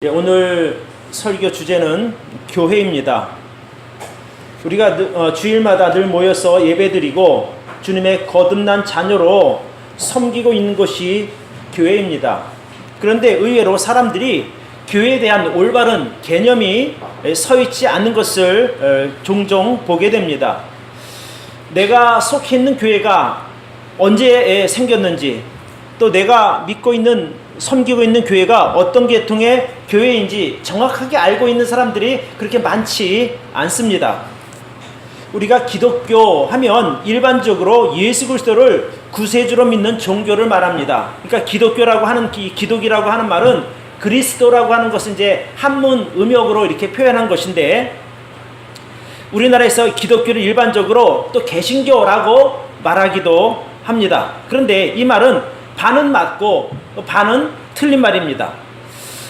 오늘 설교 주제는 교회입니다. 우리가 주일마다 늘 모여서 예배드리고 주님의 거듭난 자녀로 섬기고 있는 것이 교회입니다. 그런데 의외로 사람들이 교회에 대한 올바른 개념이 서 있지 않는 것을 종종 보게 됩니다. 내가 속해 있는 교회가 언제 생겼는지, 또 내가 믿고 있는 섬기고 있는 교회가 어떤 계통의 교회인지 정확하게 알고 있는 사람들이 그렇게 많지 않습니다. 우리가 기독교 하면 일반적으로 예수 그리스도를 구세주로 믿는 종교를 말합니다. 그러니까 기독교라고 하는 기독이라고 하는 말은 그리스도라고 하는 것은 이제 한문 음역으로 이렇게 표현한 것인데, 우리나라에서 기독교를 일반적으로 또 개신교라고 말하기도 합니다. 그런데 이 말은 반은 맞고 반은 틀린 말입니다.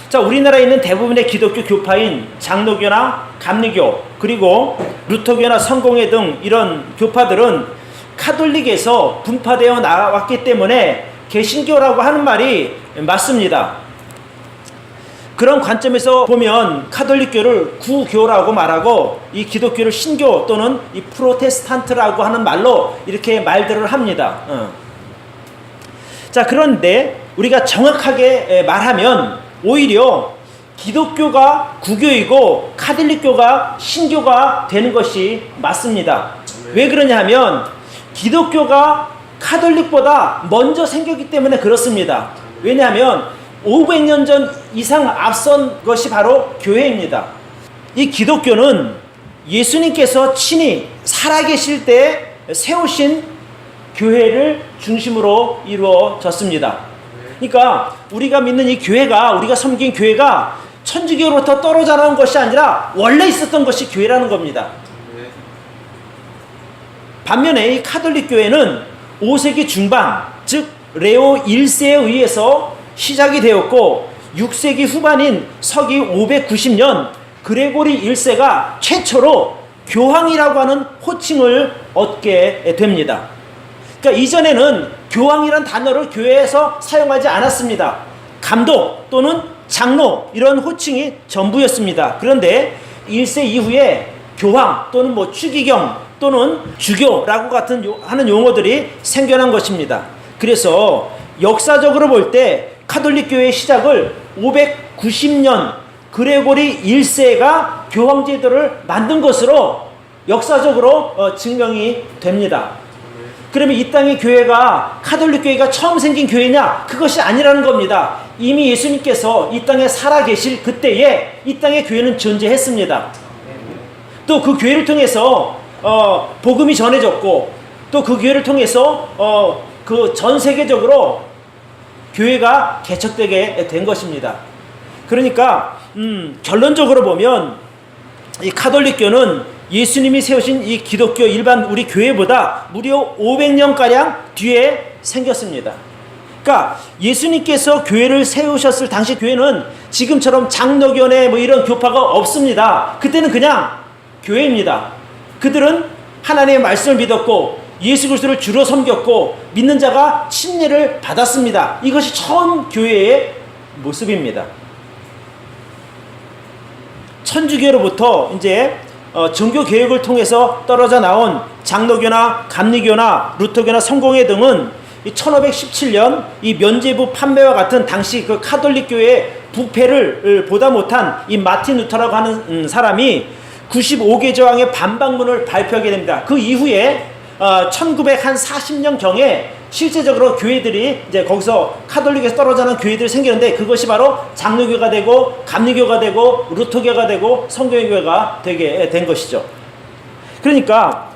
자, 우리나라에 있는 대부분의 기독교 교파인 장로교나 감리교, 그리고 루터교나 성공회 등 이런 교파들은 카톨릭에서 분파되어 나왔기 때문에 개신교라고 하는 말이 맞습니다. 그런 관점에서 보면 카톨릭교를 구교라고 말하고 이 기독교를 신교 또는 이 프로테스탄트라고 하는 말로 이렇게 말들을 합니다. 자, 그런데 우리가 정확하게 말하면 오히려 기독교가 구교이고 카톨릭교가 신교가 되는 것이 맞습니다. 왜 그러냐 하면 기독교가 카톨릭보다 먼저 생겼기 때문에 그렇습니다. 왜냐하면 500년 전 이상 앞선 것이 바로 교회입니다. 이 기독교는 예수님께서 친히 살아계실 때 세우신 교회를 중심으로 이루어졌습니다. 그러니까 우리가 믿는 이 교회가, 우리가 섬긴 교회가 천주교로부터 떨어져 나온 것이 아니라 원래 있었던 것이 교회라는 겁니다. 반면에 이 카톨릭 교회는 5세기 중반, 즉 레오 1세에 의해서 시작이 되었고, 6세기 후반인 서기 590년 그레고리 1세가 최초로 교황이라고 하는 호칭을 얻게 됩니다. 그러니까 이전에는 교황이란 단어를 교회에서 사용하지 않았습니다. 감독 또는 장로, 이런 호칭이 전부였습니다. 그런데 1세 이후에 교황 또는 추기경 또는 주교라고 하는 용어들이 생겨난 것입니다. 그래서 역사적으로 볼 때 카톨릭 교회의 시작을 590년 그레고리 1세가 교황 제도를 만든 것으로 역사적으로 증명이 됩니다. 그러면 이 땅의 교회가 카톨릭 교회가 처음 생긴 교회냐? 그것이 아니라는 겁니다. 이미 예수님께서 이 땅에 살아계실 그때에 이 땅의 교회는 존재했습니다. 또 그 교회를 통해서 복음이 전해졌고, 또 그 교회를 통해서 그 전 세계적으로 교회가 개척되게 된 것입니다. 그러니까 결론적으로 보면 이 카톨릭교는 예수님이 세우신 이 기독교 일반 우리 교회보다 무려 500년가량 뒤에 생겼습니다. 그러니까 예수님께서 교회를 세우셨을 당시 교회는 지금처럼 장로교내 이런 교파가 없습니다. 그때는 그냥 교회입니다. 그들은 하나님의 말씀을 믿었고 예수 그리스도를 주로 섬겼고 믿는 자가 침례를 받았습니다. 이것이 처음 교회의 모습입니다. 천주교로부터 이제 종교 개혁을 통해서 떨어져 나온 장로교나 감리교나 루터교나 성공회 등은 1517년 이 면죄부 판매와 같은 당시 그 카톨릭 교회의 부패를 보다 못한 이 마틴 루터라고 하는 사람이 95개 조항의 반박문을 발표하게 됩니다. 그 이후에 1940년경에 실제적으로 교회들이 이제 거기서 카톨릭에서 떨어져 나온 교회들이 생기는데, 그것이 바로 장로교가 되고 감리교가 되고 루터교가 되고 성경교회가 되게 된 것이죠. 그러니까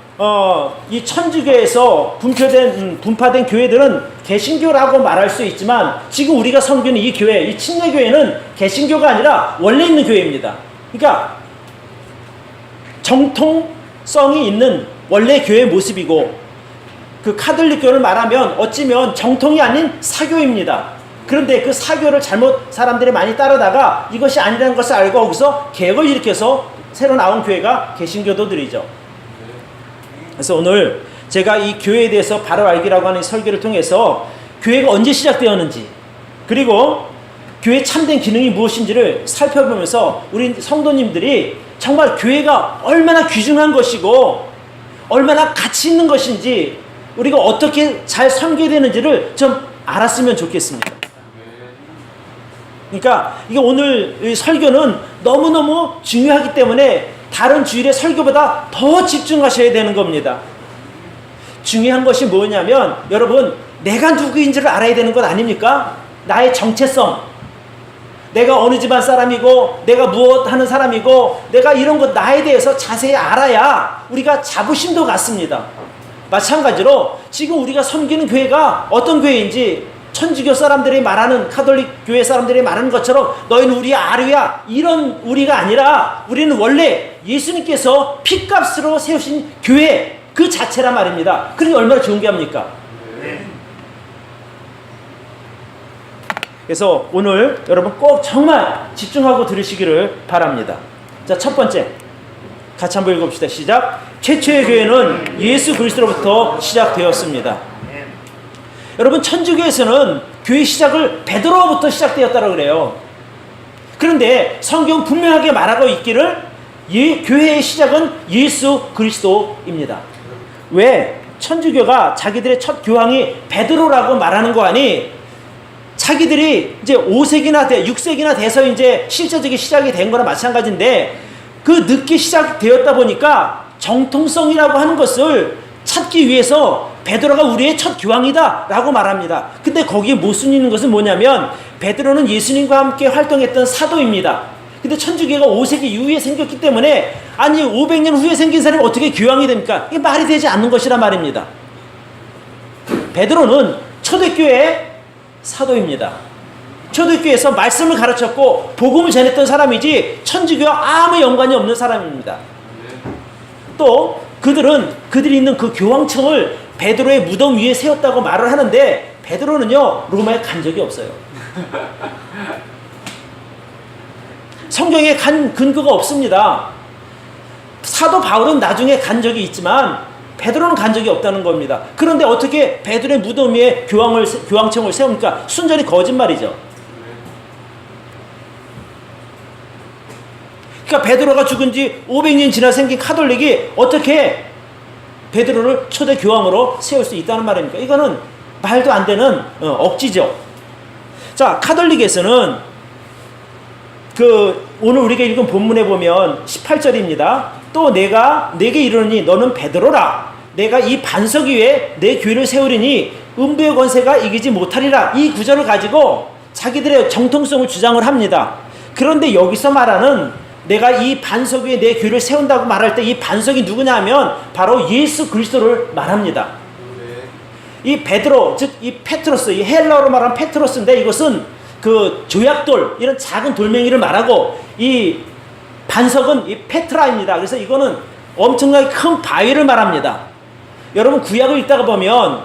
이 천주교에서 분파된 교회들은 개신교라고 말할 수 있지만, 지금 우리가 섬기는 이 교회, 이 침례교회는 개신교가 아니라 원래 있는 교회입니다. 그러니까 정통성이 있는 원래 교회의 모습이고, 그 카톨릭교를 말하면 어찌면 정통이 아닌 사교입니다. 그런데 그 사교를 잘못 사람들이 많이 따르다가 이것이 아니라는 것을 알고 거기서 개혁을 일으켜서 새로 나온 교회가 개신교도들이죠. 그래서 오늘 제가 이 교회에 대해서 바로 알기라고 하는 설교를 통해서 교회가 언제 시작되었는지, 그리고 교회 참된 기능이 무엇인지를 살펴보면서 우리 성도님들이 정말 교회가 얼마나 귀중한 것이고 얼마나 가치 있는 것인지 우리가 어떻게 잘 섬겨야 되는지를 좀 알았으면 좋겠습니다. 그러니까 이게 오늘 이 설교는 너무너무 중요하기 때문에 다른 주일의 설교보다 더 집중하셔야 되는 겁니다. 중요한 것이 뭐냐면 여러분, 내가 누구인지를 알아야 되는 것 아닙니까? 나의 정체성, 내가 어느 집안 사람이고 내가 무엇 하는 사람이고 내가 이런 것 나에 대해서 자세히 알아야 우리가 자부심도 갖습니다. 마찬가지로 지금 우리가 섬기는 교회가 어떤 교회인지 천주교 사람들이 말하는, 카톨릭 교회 사람들이 말하는 것처럼 너희는 우리 아류야 이런 우리가 아니라 우리는 원래 예수님께서 핏값으로 세우신 교회 그 자체란 말입니다. 그러니 얼마나 좋은 게 합니까? 그래서 오늘 여러분 꼭 정말 집중하고 들으시기를 바랍니다. 자, 첫 번째 같이 한번 읽어봅시다. 시작. 최초의 교회는 예수 그리스도로부터 시작되었습니다. 여러분, 천주교에서는 교회 시작을 베드로부터 시작되었다고 그래요. 그런데 성경 분명하게 말하고 있기를 교회의 시작은 예수 그리스도입니다. 왜 천주교가 자기들의 첫 교황이 베드로라고 말하는 거 아니? 자기들이 이제 5세기나 6세기나 돼서 이제 실제적인 시작이 된 거나 마찬가지인데 그 늦게 시작되었다 보니까 정통성이라고 하는 것을 찾기 위해서 베드로가 우리의 첫 교황이다 라고 말합니다. 근데 거기에 모순 있는 것은 뭐냐면 베드로는 예수님과 함께 활동했던 사도입니다. 근데 천주교가 5세기 이후에 생겼기 때문에 아니 500년 후에 생긴 사람이 어떻게 교황이 됩니까? 이게 말이 되지 않는 것이란 말입니다. 베드로는 초대교회의 사도입니다. 초대교회에서 말씀을 가르쳤고 복음을 전했던 사람이지 천주교와 아무 연관이 없는 사람입니다. 또 그들이 있는 그 교황청을 베드로의 무덤 위에 세웠다고 말을 하는데 베드로는요 로마에 간 적이 없어요. 성경에 간 근거가 없습니다. 사도 바울은 나중에 간 적이 있지만 베드로는 간 적이 없다는 겁니다. 그런데 어떻게 베드로의 무덤 위에 교황청을 세웁니까? 순전히 거짓말이죠. 그러니까 베드로가 죽은 지 500년 지나 생긴 카톨릭이 어떻게 베드로를 초대 교황으로 세울 수 있다는 말입니까? 이거는 말도 안 되는 억지죠. 자, 카톨릭에서는 오늘 우리가 읽은 본문에 보면 18절입니다. 또 내가 내게 이르노니 너는 베드로라. 내가 이 반석 위에 내 교회를 세우리니 음부의 권세가 이기지 못하리라. 이 구절을 가지고 자기들의 정통성을 주장을 합니다. 그런데 여기서 말하는 내가 이 반석 위에 내 교회를 세운다고 말할 때 이 반석이 누구냐 하면 바로 예수 그리스도를 말합니다. 이 베드로, 즉 이 페트로스, 이 헬라어로 말하면 페트로스인데 이것은 그 조약돌, 이런 작은 돌멩이를 말하고 이 반석은 이 페트라입니다. 그래서 이거는 엄청나게 큰 바위를 말합니다. 여러분 구약을 읽다가 보면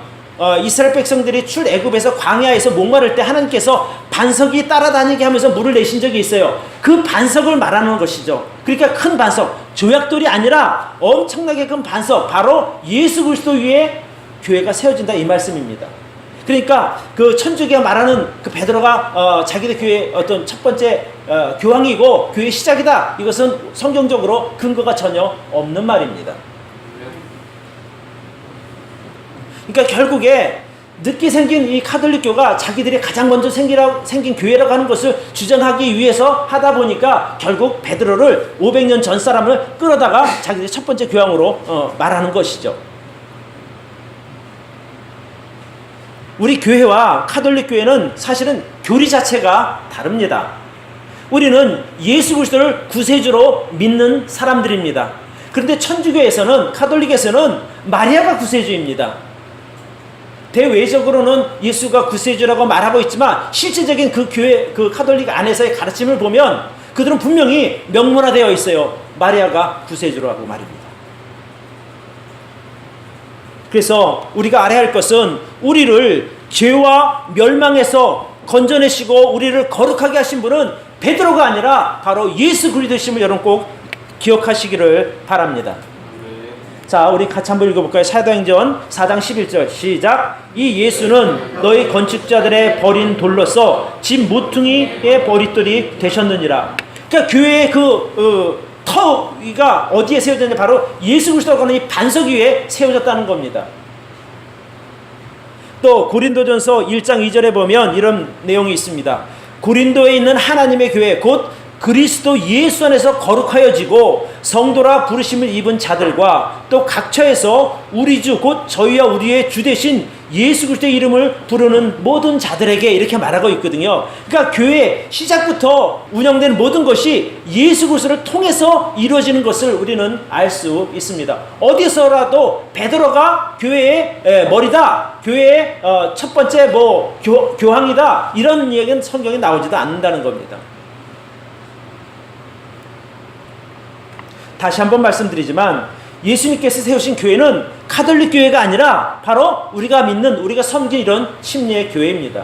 이스라엘 백성들이 출애굽에서 광야에서 목마를 때 하나님께서 반석이 따라다니게 하면서 물을 내신 적이 있어요. 그 반석을 말하는 것이죠. 그러니까 큰 반석, 조약돌이 아니라 엄청나게 큰 반석, 바로 예수 그리스도 위에 교회가 세워진다 이 말씀입니다. 그러니까 그 천주교가 말하는 그 베드로가 자기들 교회의 어떤 첫 번째 교황이고 교회 시작이다, 이것은 성경적으로 근거가 전혀 없는 말입니다. 그러니까 결국에 늦게 생긴 이 카톨릭교가 자기들이 가장 먼저 생긴 교회라고 하는 것을 주장하기 위해서 하다 보니까 결국 베드로를 500년 전 사람을 끌어다가 자기들이 첫 번째 교황으로 말하는 것이죠. 우리 교회와 카톨릭 교회는 사실은 교리 자체가 다릅니다. 우리는 예수 그리스도를 구세주로 믿는 사람들입니다. 그런데 천주교에서는, 카톨릭에서는 마리아가 구세주입니다. 대외적으로는 예수가 구세주라고 말하고 있지만 실제적인 그 교회, 그 카톨릭 안에서의 가르침을 보면 그들은 분명히 명문화되어 있어요. 마리아가 구세주라고 말입니다. 그래서 우리가 알아야 할 것은 우리를 죄와 멸망에서 건져내시고 우리를 거룩하게 하신 분은 베드로가 아니라 바로 예수 그리스도심을 여러분 꼭 기억하시기를 바랍니다. 자, 우리 같이 한번 읽어볼까요? 사도행전 4장 11절 시작. 이 예수는 너희 건축자들의 버린 돌로서 집 모퉁이의 버릿돌이 되셨느니라. 그러니까 교회의 터가 어디에 세워졌냐? 바로 예수 그리스도가 하는 이 반석 위에 세워졌다는 겁니다. 또 고린도전서 1장 2절에 보면 이런 내용이 있습니다. 고린도에 있는 하나님의 교회 곧 그리스도 예수 안에서 거룩하여지고 성도라 부르심을 입은 자들과 또 각처에서 우리 주 곧 저희와 우리의 주 되신 예수 그리스도의 이름을 부르는 모든 자들에게 이렇게 말하고 있거든요. 그러니까 교회 시작부터 운영되는 모든 것이 예수 그리스도를 통해서 이루어지는 것을 우리는 알 수 있습니다. 어디서라도 베드로가 교회의 머리다, 교회의 첫 번째 교황이다, 이런 이야기는 성경에 나오지도 않는다는 겁니다. 다시 한번 말씀드리지만 예수님께서 세우신 교회는 카톨릭 교회가 아니라 바로 우리가 믿는, 우리가 섬기는 이런 침례의 교회입니다.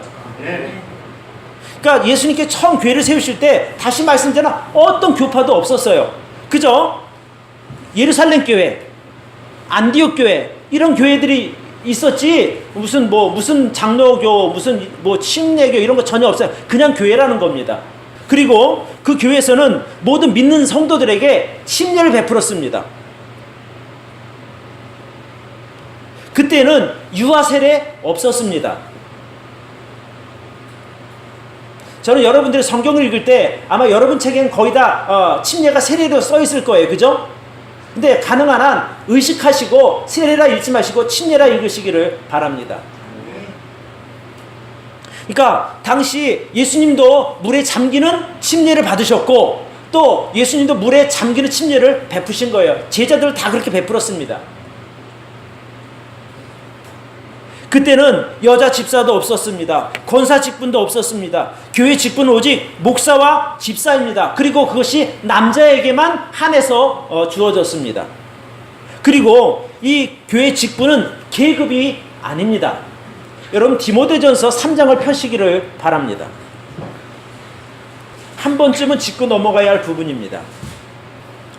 그러니까 예수님께 처음 교회를 세우실 때 다시 말씀드리나 어떤 교파도 없었어요. 그죠? 예루살렘 교회, 안디옥 교회, 이런 교회들이 있었지 무슨 장로교, 무슨 침례교 이런 거 전혀 없어요. 그냥 교회라는 겁니다. 그리고 그 교회에서는 모든 믿는 성도들에게 침례를 베풀었습니다. 그때는 유아 세례 없었습니다. 저는 여러분들이 성경을 읽을 때 아마 여러분 책엔 거의 다 침례가 세례로 써 있을 거예요. 그죠? 근데 가능한 한 의식하시고 세례라 읽지 마시고 침례라 읽으시기를 바랍니다. 그러니까 당시 예수님도 물에 잠기는 침례를 받으셨고 또 예수님도 물에 잠기는 침례를 베푸신 거예요. 제자들 다 그렇게 베풀었습니다. 그때는 여자 집사도 없었습니다. 권사 직분도 없었습니다. 교회 직분은 오직 목사와 집사입니다. 그리고 그것이 남자에게만 한해서 주어졌습니다. 그리고 이 교회 직분은 계급이 아닙니다. 여러분 디모데전서 3장을 펴시기를 바랍니다. 한 번쯤은 짚고 넘어가야 할 부분입니다.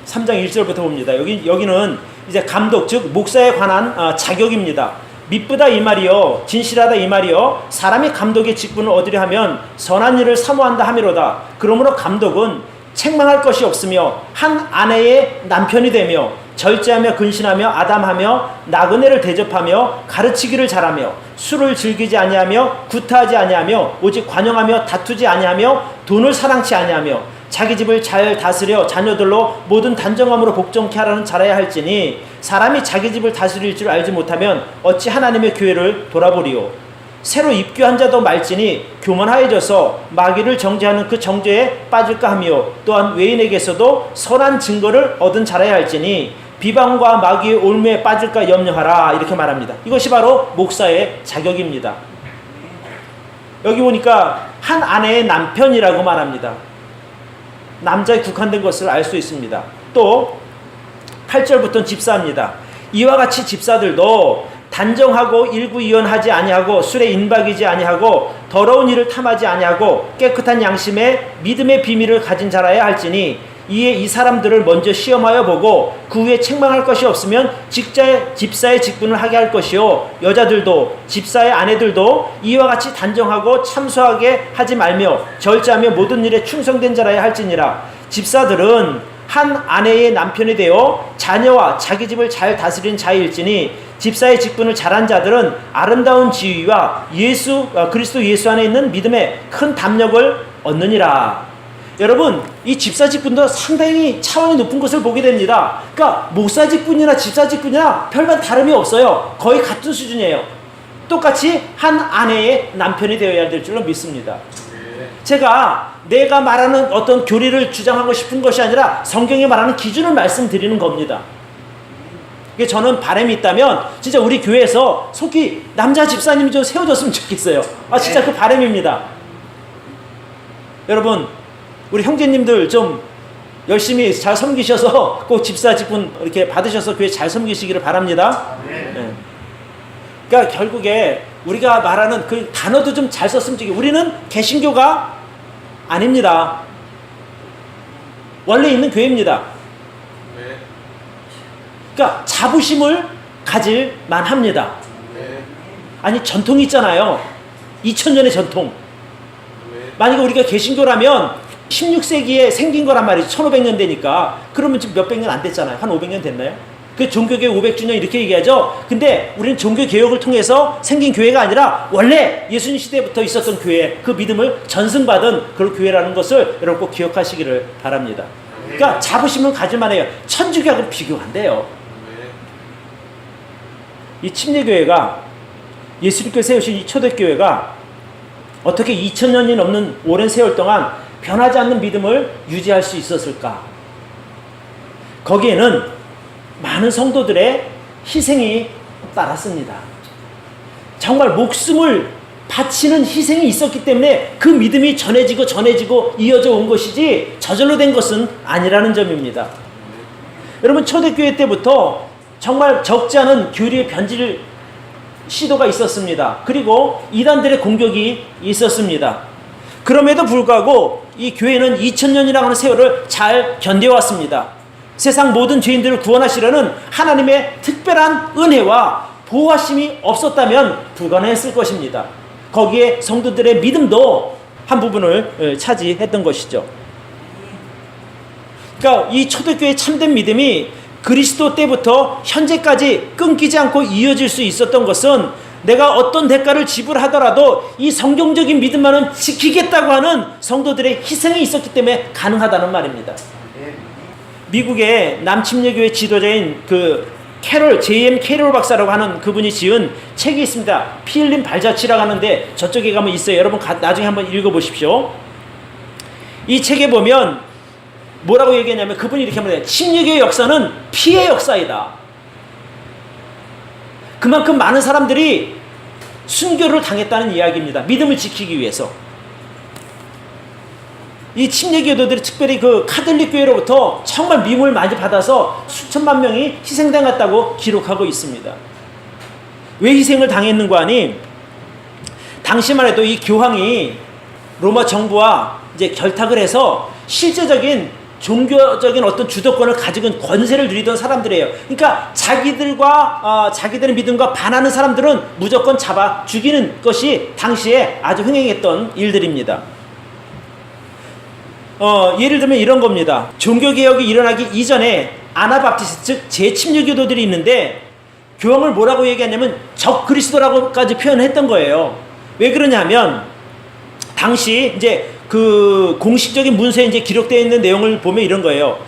3장 1절부터 봅니다. 여기는 이제 감독 즉 목사에 관한 자격입니다. 미쁘다 이 말이요 진실하다 이 말이요 사람이 감독의 직분을 얻으려 하면 선한 일을 사모한다 하미로다. 그러므로 감독은 책망할 것이 없으며 한 아내의 남편이 되며 절제하며 근신하며 아담하며 나그네를 대접하며 가르치기를 잘하며 술을 즐기지 아니하며 구타하지 아니하며 오직 관용하며 다투지 아니하며 돈을 사랑치 아니하며 자기 집을 잘 다스려 자녀들로 모든 단정함으로 복종케 하라는 잘해야 할지니 사람이 자기 집을 다스릴 줄 알지 못하면 어찌 하나님의 교회를 돌아보리요. 새로 입교한 자도 말지니 교만하여져서 마귀를 정죄하는 그 정죄에 빠질까 하며 또한 외인에게서도 선한 증거를 얻은 잘해야 할지니 비방과 마귀의 올무에 빠질까 염려하라 이렇게 말합니다. 이것이 바로 목사의 자격입니다. 여기 보니까 한 아내의 남편이라고 말합니다. 남자에 국한된 것을 알 수 있습니다. 또 8절부터는 집사입니다. 이와 같이 집사들도 단정하고 일구이연하지 아니하고 술에 인박이지 아니하고 더러운 일을 탐하지 아니하고 깨끗한 양심에 믿음의 비밀을 가진 자라야 할지니 이에 이 사람들을 먼저 시험하여 보고 그 후에 책망할 것이 없으면 집사의 직분을 하게 할 것이요 여자들도 집사의 아내들도 이와 같이 단정하고 참소하게 하지 말며 절제하며 모든 일에 충성된 자라야 할지니라. 집사들은 한 아내의 남편이 되어 자녀와 자기 집을 잘 다스리는 자일지니 집사의 직분을 잘한 자들은 아름다운 지위와 그리스도 예수 안에 있는 믿음에 큰 담력을 얻느니라. 여러분 이 집사 직분도 상당히 차원이 높은 것을 보게 됩니다. 그러니까 목사 직분이나 집사 직분이나 별반 다름이 없어요. 거의 같은 수준이에요. 똑같이 한 아내의 남편이 되어야 될 줄로 믿습니다. 제가 내가 말하는 어떤 교리를 주장하고 싶은 것이 아니라 성경이 말하는 기준을 말씀드리는 겁니다. 저는 바람이 있다면 진짜 우리 교회에서 속히 남자 집사님이 좀 세워졌으면 좋겠어요. 진짜 그 바람입니다. 여러분 우리 형제님들 좀 열심히 잘 섬기셔서 꼭 집사 직분 이렇게 받으셔서 교회 잘 섬기시기를 바랍니다. 네. 그러니까 결국에 우리가 말하는 그 단어도 좀 잘 썼으면 좋겠어요. 우리는 개신교가 아닙니다. 원래 있는 교회입니다. 그러니까 자부심을 가질 만합니다. 아니 전통이 있잖아요. 2000년의 전통. 만약에 우리가 개신교라면 16세기에 생긴 거란 말이죠. 1500년 되니까. 그러면 지금 몇백 년 안 됐잖아요. 한 500년 됐나요? 그 종교개혁 500주년 이렇게 얘기하죠. 근데 우리는 종교개혁을 통해서 생긴 교회가 아니라 원래 예수님 시대부터 있었던 교회, 그 믿음을 전승받은 그런 교회라는 것을 여러분 꼭 기억하시기를 바랍니다. 그러니까 자부심을 가질 만해요. 천주교하고 비교가 안 돼요. 이 침례교회가, 예수님께서 세우신 이 초대교회가 어떻게 2000년이 넘는 오랜 세월 동안 변하지 않는 믿음을 유지할 수 있었을까? 거기에는 많은 성도들의 희생이 따랐습니다. 정말 목숨을 바치는 희생이 있었기 때문에 그 믿음이 전해지고 이어져 온 것이지 저절로 된 것은 아니라는 점입니다. 여러분, 초대교회 때부터 정말 적지 않은 교리의 변질 시도가 있었습니다. 그리고 이단들의 공격이 있었습니다. 그럼에도 불구하고 이 교회는 2000년이라고 하는 세월을 잘 견뎌왔습니다. 세상 모든 죄인들을 구원하시려는 하나님의 특별한 은혜와 보호하심이 없었다면 불가능했을 것입니다. 거기에 성도들의 믿음도 한 부분을 차지했던 것이죠. 그러니까 이 초대교회의 참된 믿음이 그리스도 때부터 현재까지 끊기지 않고 이어질 수 있었던 것은 내가 어떤 대가를 지불하더라도 이 성경적인 믿음만은 지키겠다고 하는 성도들의 희생이 있었기 때문에 가능하다는 말입니다. 미국의 남침례교회 지도자인 J.M. 캐롤 박사라고 하는 그분이 지은 책이 있습니다. 피 흘린 발자취라고 하는데 저쪽에 가면 있어요. 여러분 나중에 한번 읽어보십시오. 이 책에 보면 뭐라고 얘기하냐면 그분이 이렇게 말해요. 침례교의 역사는 피의 역사이다. 그만큼 많은 사람들이 순교를 당했다는 이야기입니다. 믿음을 지키기 위해서. 이 침례교도들이 특별히 그 카톨릭 교회로부터 정말 미움을 많이 받아서 수천만 명이 희생당했다고 기록하고 있습니다. 왜 희생을 당했는가 하니 당시만 해도 이 교황이 로마 정부와 이제 결탁을 해서 실제적인 종교적인 어떤 주도권을 가지고 권세를 누리던 사람들이에요. 그러니까 자기들의 믿음과 반하는 사람들은 무조건 잡아 죽이는 것이 당시에 아주 흥행했던 일들입니다. 예를 들면 이런 겁니다. 종교개혁이 일어나기 이전에 아나바프티스트, 즉 재침례교도들이 있는데 교황을 뭐라고 얘기하냐면 적그리스도라고까지 표현했던 거예요. 왜 그러냐면 당시 이제 그 공식적인 문서에 이제 기록되어 있는 내용을 보면 이런 거예요.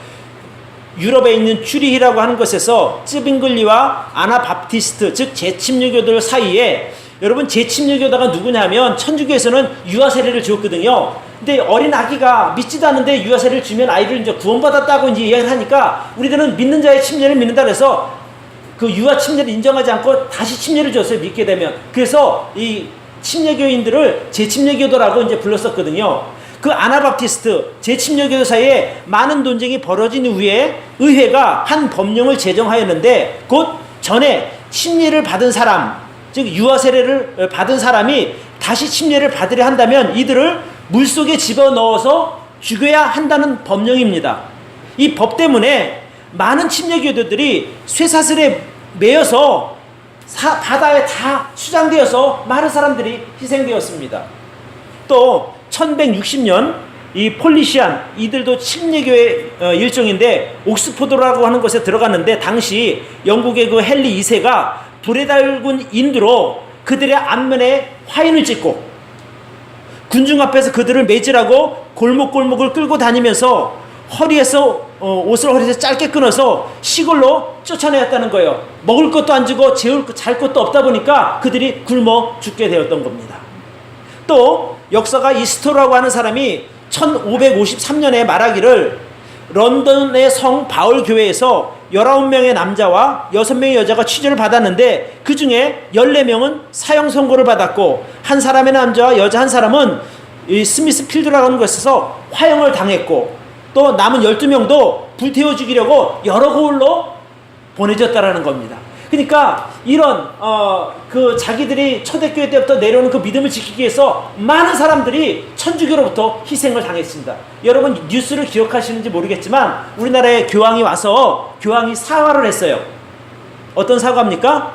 유럽에 있는 쭈리히라고 하는 곳에서 쯔빙글리와 아나바프티스트, 즉 재침례교도들 사이에, 여러분 재침례교도가 누구냐면 천주교에서는 유아 세례를 주었거든요. 근데 어린 아기가 믿지도 않는데 유아 세례를 주면 아이를 이제 구원받았다고 이제 이야기를 하니까 우리들은 믿는 자의 침례를 믿는다 그래서 그 유아 침례를 인정하지 않고 다시 침례를 줬어요. 믿게 되면. 그래서 이 침례교인들을 재침례교도라고 이제 불렀었거든요. 그 아나바프티스트, 재침례교도 사이에 많은 논쟁이 벌어진 후에 의회가 한 법령을 제정하였는데 곧 전에 침례를 받은 사람, 즉 유아 세례를 받은 사람이 다시 침례를 받으려 한다면 이들을 물속에 집어넣어서 죽여야 한다는 법령입니다. 이 법 때문에 많은 침례교도들이 쇠사슬에 매여서 바다에 다 수장되어서 많은 사람들이 희생되었습니다. 또 1160년 이 폴리시안, 이들도 침례교의 일종인데 옥스포드라고 하는 곳에 들어갔는데 당시 영국의 그 헨리 2세가 불에 달군 인두로 그들의 앞면에 화인을 찍고 군중 앞에서 그들을 매질하고 골목골목을 끌고 다니면서 옷을 허리에서 짧게 끊어서 시골로 쫓아내었다는 거예요. 먹을 것도 안 주고 잘 것도 없다 보니까 그들이 굶어 죽게 되었던 겁니다. 또 역사가 이스토라고 하는 사람이 1553년에 말하기를 런던의 성 바울 교회에서 19명의 남자와 6명의 여자가 취조를 받았는데 그 중에 14명은 사형 선고를 받았고 한 사람의 남자와 여자 한 사람은 이 스미스 필드라고 하는 곳에서 화형을 당했고 또 남은 12명도 불태워 죽이려고 여러 고을로 보내졌다라는 겁니다. 그러니까 이런 그 자기들이 초대교회 때부터 내려오는 그 믿음을 지키기 위해서 많은 사람들이 천주교로부터 희생을 당했습니다. 여러분 뉴스를 기억하시는지 모르겠지만 우리나라에 교황이 와서 교황이 사화를 했어요. 어떤 사과입니까?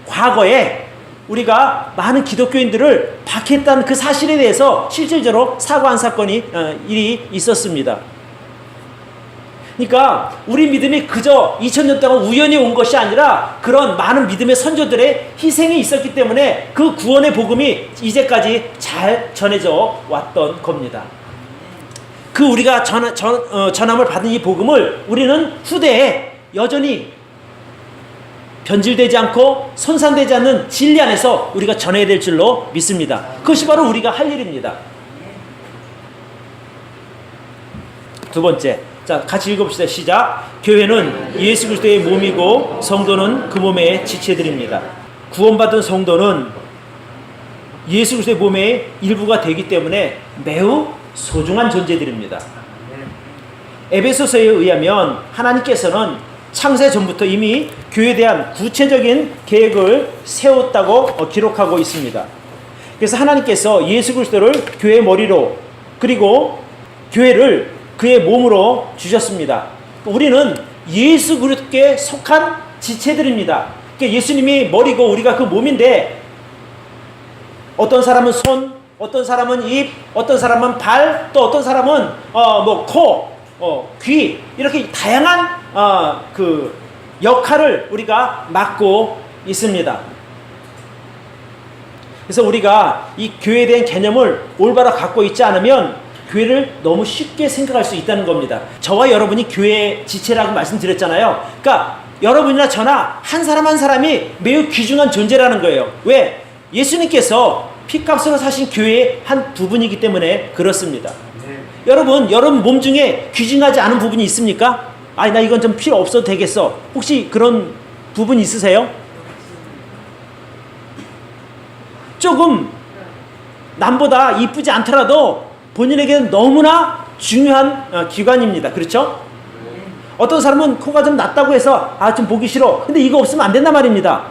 과거에 우리가 많은 기독교인들을 박해했다는 그 사실에 대해서 실질적으로 사과한 사건이 일이 있었습니다. 그러니까 우리 믿음이 그저 2000년 동안 우연히 온 것이 아니라 그런 많은 믿음의 선조들의 희생이 있었기 때문에 그 구원의 복음이 이제까지 잘 전해져 왔던 겁니다. 그 우리가 전함을 받은 이 복음을 우리는 후대에 여전히 변질되지 않고 손상되지 않는 진리 안에서 우리가 전해야 될 줄로 믿습니다. 그것이 바로 우리가 할 일입니다. 두 번째, 자, 같이 읽어봅시다. 시작. 교회는 예수 그리스도의 몸이고 성도는 그 몸의 지체들입니다. 구원받은 성도는 예수 그리스도의 몸의 일부가 되기 때문에 매우 소중한 존재들입니다. 에베소서에 의하면 하나님께서는 창세 전부터 이미 교회에 대한 구체적인 계획을 세웠다고 기록하고 있습니다. 그래서 하나님께서 예수 그리스도를 교회의 머리로 그리고 교회를 그의 몸으로 주셨습니다. 우리는 예수 그리스도께 속한 지체들입니다. 그러니까 예수님이 머리고 우리가 그 몸인데 어떤 사람은 손, 어떤 사람은 입, 어떤 사람은 발, 또 어떤 사람은 코, 귀 이렇게 다양한 그 역할을 우리가 맡고 있습니다. 그래서 우리가 이 교회에 대한 개념을 올바로 갖고 있지 않으면 교회를 너무 쉽게 생각할 수 있다는 겁니다. 저와 여러분이 교회의 지체라고 말씀드렸잖아요. 그러니까 여러분이나 저나 한 사람 한 사람이 매우 귀중한 존재라는 거예요. 왜? 예수님께서 피값으로 사신 교회의 한 부분이기 때문에 그렇습니다. 여러분 몸 중에 귀중하지 않은 부분이 있습니까? 아니 나 이건 좀 필요 없어도 되겠어. 혹시 그런 부분 있으세요? 조금 남보다 이쁘지 않더라도 본인에게는 너무나 중요한 기관입니다. 그렇죠? 어떤 사람은 코가 좀 낮다고 해서 좀 보기 싫어. 근데 이거 없으면 안 된단 말입니다.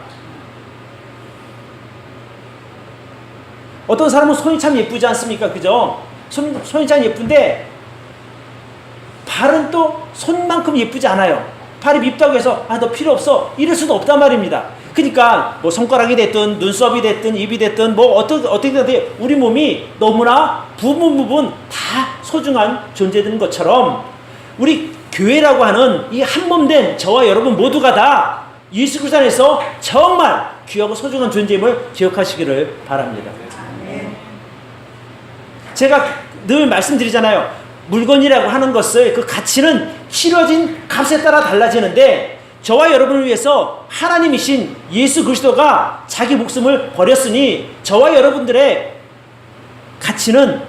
어떤 사람은 손이 참 예쁘지 않습니까? 그죠? 손이 참 예쁜데 발은 또 손만큼 예쁘지 않아요. 발이 밉다고 해서 너 필요 없어 이럴 수도 없단 말입니다. 그러니까 뭐 손가락이 됐든 눈썹이 됐든 입이 됐든 뭐 어떻게 됐든 우리 몸이 너무나 부분 다 소중한 존재들인 것처럼 우리 교회라고 하는 이 한 몸 된 저와 여러분 모두가 다 예수 그리스도 안에서 정말 귀하고 소중한 존재임을 기억하시기를 바랍니다. 제가 늘 말씀드리잖아요. 물건이라고 하는 것을 그 가치는 치러진 값에 따라 달라지는데 저와 여러분을 위해서 하나님이신 예수 그리스도가 자기 목숨을 버렸으니 저와 여러분들의 가치는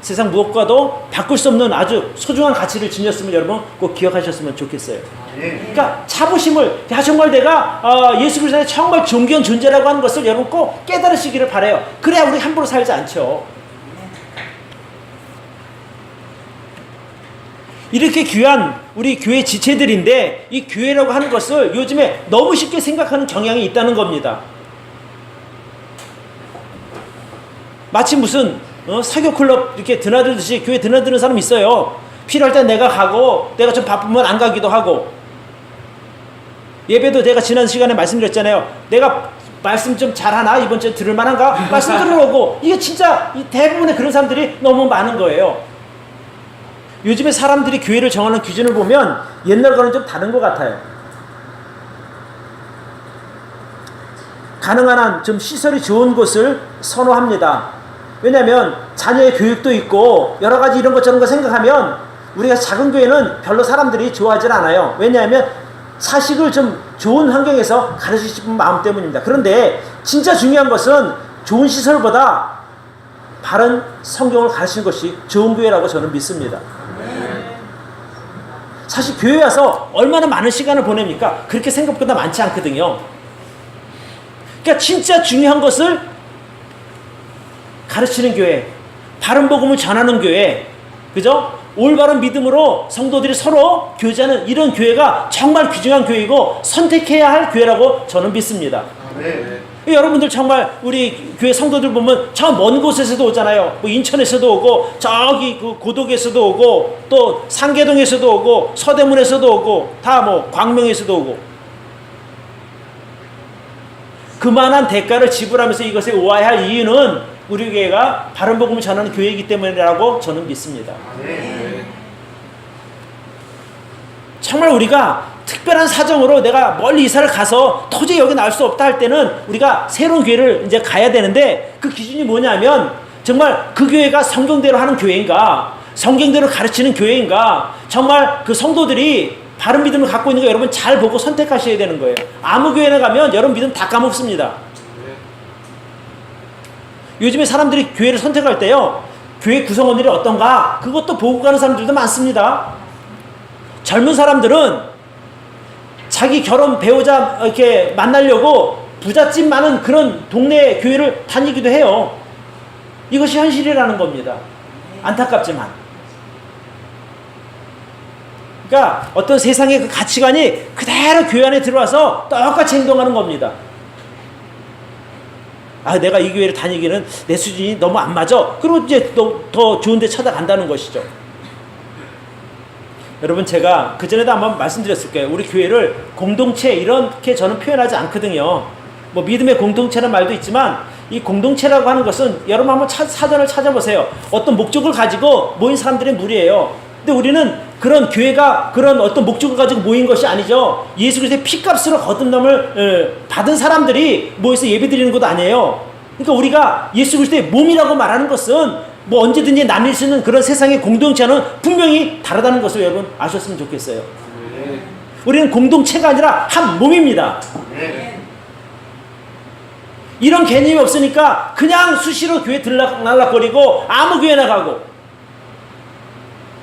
세상 무엇과도 바꿀 수 없는 아주 소중한 가치를 지녔음을 여러분 꼭 기억하셨으면 좋겠어요. 그러니까 자부심을 정말 내가 예수 그리스도의 정말 존귀한 존재라고 하는 것을 여러분 꼭 깨달으시기를 바라요. 그래야 우리 함부로 살지 않죠. 이렇게 귀한 우리 교회 지체들인데 이 교회라고 하는 것을 요즘에 너무 쉽게 생각하는 경향이 있다는 겁니다. 마치 무슨 사교 클럽 이렇게 드나들듯이 교회 드나드는 사람 있어요. 필요할 때 내가 가고 내가 좀 바쁘면 안 가기도 하고. 예배도 내가 지난 시간에 말씀드렸잖아요. 내가 말씀 좀 잘하나? 이번 주에 들을 만한가? 말씀 들으러 이게 진짜 대부분의 그런 사람들이 너무 많은 거예요. 요즘에 사람들이 교회를 정하는 기준을 보면 옛날과는 좀 다른 것 같아요. 가능한 한 좀 시설이 좋은 곳을 선호합니다. 왜냐하면 자녀의 교육도 있고 여러 가지 이런 것 저런 거 생각하면 우리가 작은 교회는 별로 사람들이 좋아하지 않아요. 왜냐하면 사식을 좀 좋은 환경에서 가르치고 싶은 마음 때문입니다. 그런데 진짜 중요한 것은 좋은 시설보다 바른 성경을 가르치는 것이 좋은 교회라고 저는 믿습니다. 사실 교회 와서 얼마나 많은 시간을 보냅니까? 그렇게 생각보다 많지 않거든요. 그러니까 진짜 중요한 것을 가르치는 교회, 바른 복음을 전하는 교회, 그죠? 올바른 믿음으로 성도들이 서로 교제하는 이런 교회가 정말 귀중한 교회이고 선택해야 할 교회라고 저는 믿습니다. 네. 여러분들 정말 우리 교회 성도들 보면 저 먼 곳에서도 오잖아요. 뭐 인천에서도 오고 저기 그 고덕에서도 오고 또 상계동에서도 오고 서대문에서도 오고 다 뭐 광명에서도 오고 그만한 대가를 지불하면서 이것에 오아야 할 이유는 우리 교회가 바른 복음을 전하는 교회이기 때문이라고 저는 믿습니다. 정말 우리가 특별한 사정으로 내가 멀리 이사를 가서 도저히 여기 나올 수 없다 할 때는 우리가 새로운 교회를 이제 가야 되는데, 그 기준이 뭐냐면 정말 그 교회가 성경대로 하는 교회인가, 성경대로 가르치는 교회인가, 정말 그 성도들이 바른 믿음을 갖고 있는 거 여러분 잘 보고 선택하셔야 되는 거예요. 아무 교회나 가면 여러분 믿음 다 까먹습니다. 요즘에 사람들이 교회를 선택할 때요, 교회 구성원들이 어떤가 그것도 보고 가는 사람들도 많습니다. 젊은 사람들은 자기 결혼 배우자 이렇게 만나려고 부잣집 많은 그런 동네 교회를 다니기도 해요. 이것이 현실이라는 겁니다. 안타깝지만. 그러니까 어떤 세상의 그 가치관이 그대로 교회 안에 들어와서 똑같이 행동하는 겁니다. 아, 내가 이 교회를 다니기는 내 수준이 너무 안 맞아. 그리고 이제 더 좋은 데 찾아간다는 것이죠. 여러분, 제가 그전에도 한번 말씀드렸을 거예요. 우리 교회를 공동체 이렇게 저는 표현하지 않거든요. 뭐 믿음의 공동체라는 말도 있지만, 이 공동체라고 하는 것은 여러분 한번 사전을 찾아보세요. 어떤 목적을 가지고 모인 사람들의 무리예요. 근데 우리는 그런 교회가 그런 어떤 목적을 가지고 모인 것이 아니죠. 예수 그리스도의 피값으로 거듭남을 받은 사람들이 모여서 예배드리는 것도 아니에요. 그러니까 우리가 예수 그리스도의 몸이라고 말하는 것은 뭐 언제든지 나뉠 수 있는 그런 세상의 공동체는 분명히 다르다는 것을 여러분 아셨으면 좋겠어요. 우리는 공동체가 아니라 한 몸입니다. 이런 개념이 없으니까 그냥 수시로 교회 들락날락거리고 아무 교회나 가고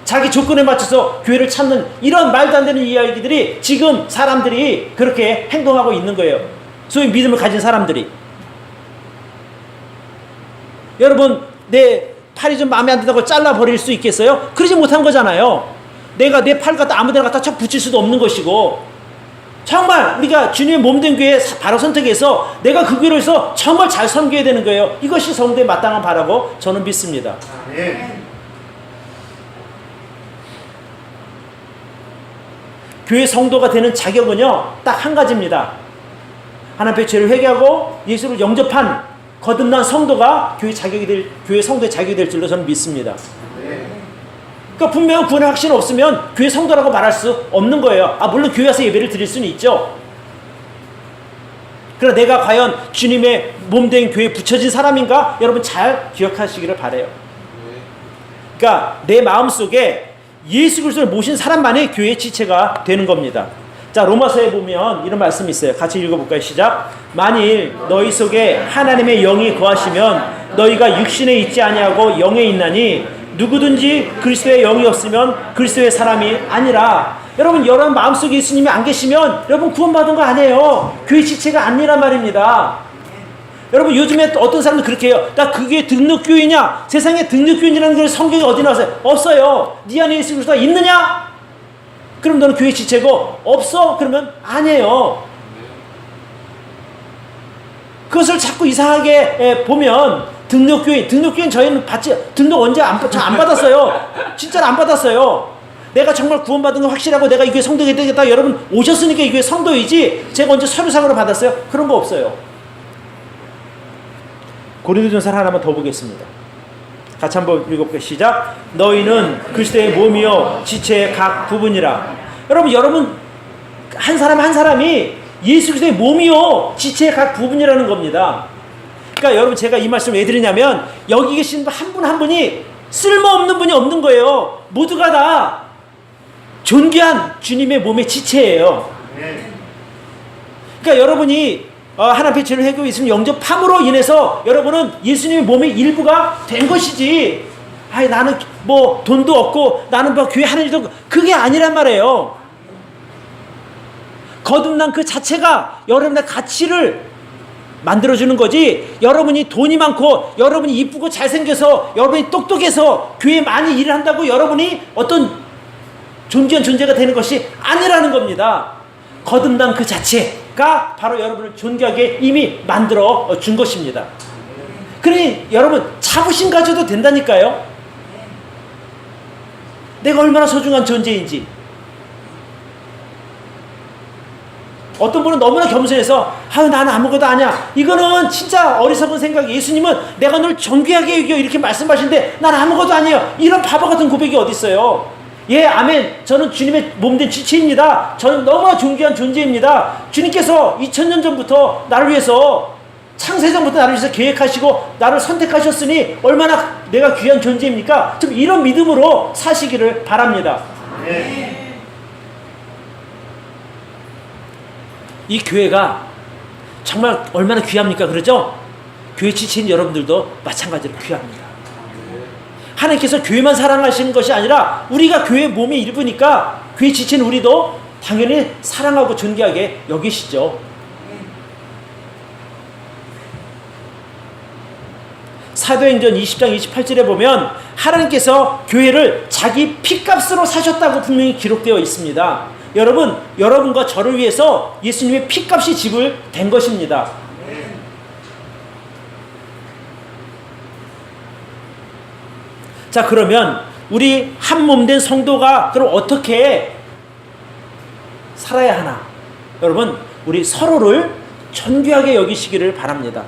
자기 조건에 맞춰서 교회를 찾는 이런 말도 안 되는 이야기들이 지금 사람들이 그렇게 행동하고 있는 거예요. 소위 믿음을 가진 사람들이. 여러분, 내 팔이 좀 마음에 안 든다고 잘라버릴 수 있겠어요? 그러지 못한 거잖아요. 내가 내 팔 갖다 아무 데나 갖다 척 붙일 수도 없는 것이고, 정말 우리가 주님의 몸된 교회 바로 선택해서 내가 그 교회에서 정말 잘 섬겨야 되는 거예요. 이것이 성도의 마땅한 바라고 저는 믿습니다. 교회 성도가 되는 자격은요, 딱 한 가지입니다. 하나님 앞에 죄를 회개하고 예수를 영접한 거듭난 성도가 교회 성도의 자격이 될 줄로 저는 믿습니다. 그러니까 분명 구원의 확신 없으면 교회 성도라고 말할 수 없는 거예요. 아, 물론 교회 와서 예배를 드릴 수는 있죠. 그러나 내가 과연 주님의 몸된 교회에 붙여진 사람인가? 여러분 잘 기억하시기를 바라요. 그러니까 내 마음속에 예수 그리스도를 모신 사람만이 교회의 지체가 되는 겁니다. 자, 로마서에 보면 이런 말씀이 있어요. 같이 읽어볼까요? 시작. 만일 너희 속에 하나님의 영이 거하시면 너희가 육신에 있지 아니하고 영에 있나니 누구든지 그리스도의 영이 없으면 그리스도의 사람이 아니라. 여러분, 여러분 마음속에 예수님이 안 계시면 여러분 구원받은 거 아니에요. 교회 지체가 아니란 말입니다. 여러분, 요즘에 어떤 사람들 그렇게 해요. 나 그게 등록교인이냐? 세상에 등록교인이라는 게 성경에 어디 나왔어요? 없어요. 네 안에 예수 그리스도가 있느냐? 그럼 너는 교회 지체고, 없어? 그러면 아니에요. 그것을 자꾸 이상하게 보면 등록교인 저희는 등록 언제 안 받았어요. 진짜로 안 받았어요. 내가 정말 구원받은 거 확실하고 내가 이 교회 성도가 되겠다. 여러분 오셨으니까 이 교회 성도이지 제가 언제 서류상으로 받았어요? 그런 거 없어요. 고린도전서 하나만 더 보겠습니다. 같이 한번 읽어볼게요. 시작. 너희는 그리스도의 몸이요 지체의 각 부분이라. 여러분 한 사람이 예수 그리스도의 몸이요 지체의 각 부분이라는 겁니다. 그러니까 여러분, 제가 이 말씀을 왜 드리냐면 여기 계신 한 분 한 분이 쓸모없는 분이 없는 거예요. 모두가 다 존귀한 주님의 몸의 지체예요. 그러니까 여러분이 하나님 앞에 죄를 회개하고 있으면 영접함으로 인해서 여러분은 예수님의 몸의 일부가 된 것이지, 아이 나는 뭐 돈도 없고 나는 뭐 교회 하는 일도 없고, 그게 아니란 말이에요. 거듭난 그 자체가 여러분의 가치를 만들어주는 거지, 여러분이 돈이 많고 여러분이 이쁘고 잘생겨서 여러분이 똑똑해서 교회에 많이 일을 한다고 여러분이 어떤 존귀한 존재가 되는 것이 아니라는 겁니다. 거듭난 그 자체가 바로 여러분을 존귀하게 이미 만들어 준 것입니다. 그러니 여러분 자부심 가져도 된다니까요. 내가 얼마나 소중한 존재인지. 어떤 분은 너무나 겸손해서 아유 나는 아무것도 아니야. 이거는 진짜 어리석은 생각이. 예수님은 내가 널 존귀하게 여겨 이렇게 말씀하시는데 나는 아무것도 아니에요. 이런 바보 같은 고백이 어디 있어요. 예, 아멘. 저는 주님의 몸된 지체입니다. 저는 너무나 존귀한 존재입니다. 주님께서 2000년 전부터 나를 위해서, 창세전부터 나를 위해서 계획하시고 나를 선택하셨으니 얼마나 내가 귀한 존재입니까? 좀 이런 믿음으로 사시기를 바랍니다. 네. 이 교회가 정말 얼마나 귀합니까? 그러죠? 교회 지체인 여러분들도 마찬가지로 귀합니다. 하나님께서 교회만 사랑하시는 것이 아니라 우리가 교회 몸의 일부니까 교회 지체인 우리도 당연히 사랑하고 존귀하게 여기시죠. 사도행전 20장 28절에 보면 하나님께서 교회를 자기 피값으로 사셨다고 분명히 기록되어 있습니다. 여러분, 여러분과 저를 위해서 예수님의 피값이 지불된 것입니다. 자, 그러면 우리 한 몸 된 성도가 그럼 어떻게 살아야 하나? 여러분, 우리 서로를 존귀하게 여기시기를 바랍니다.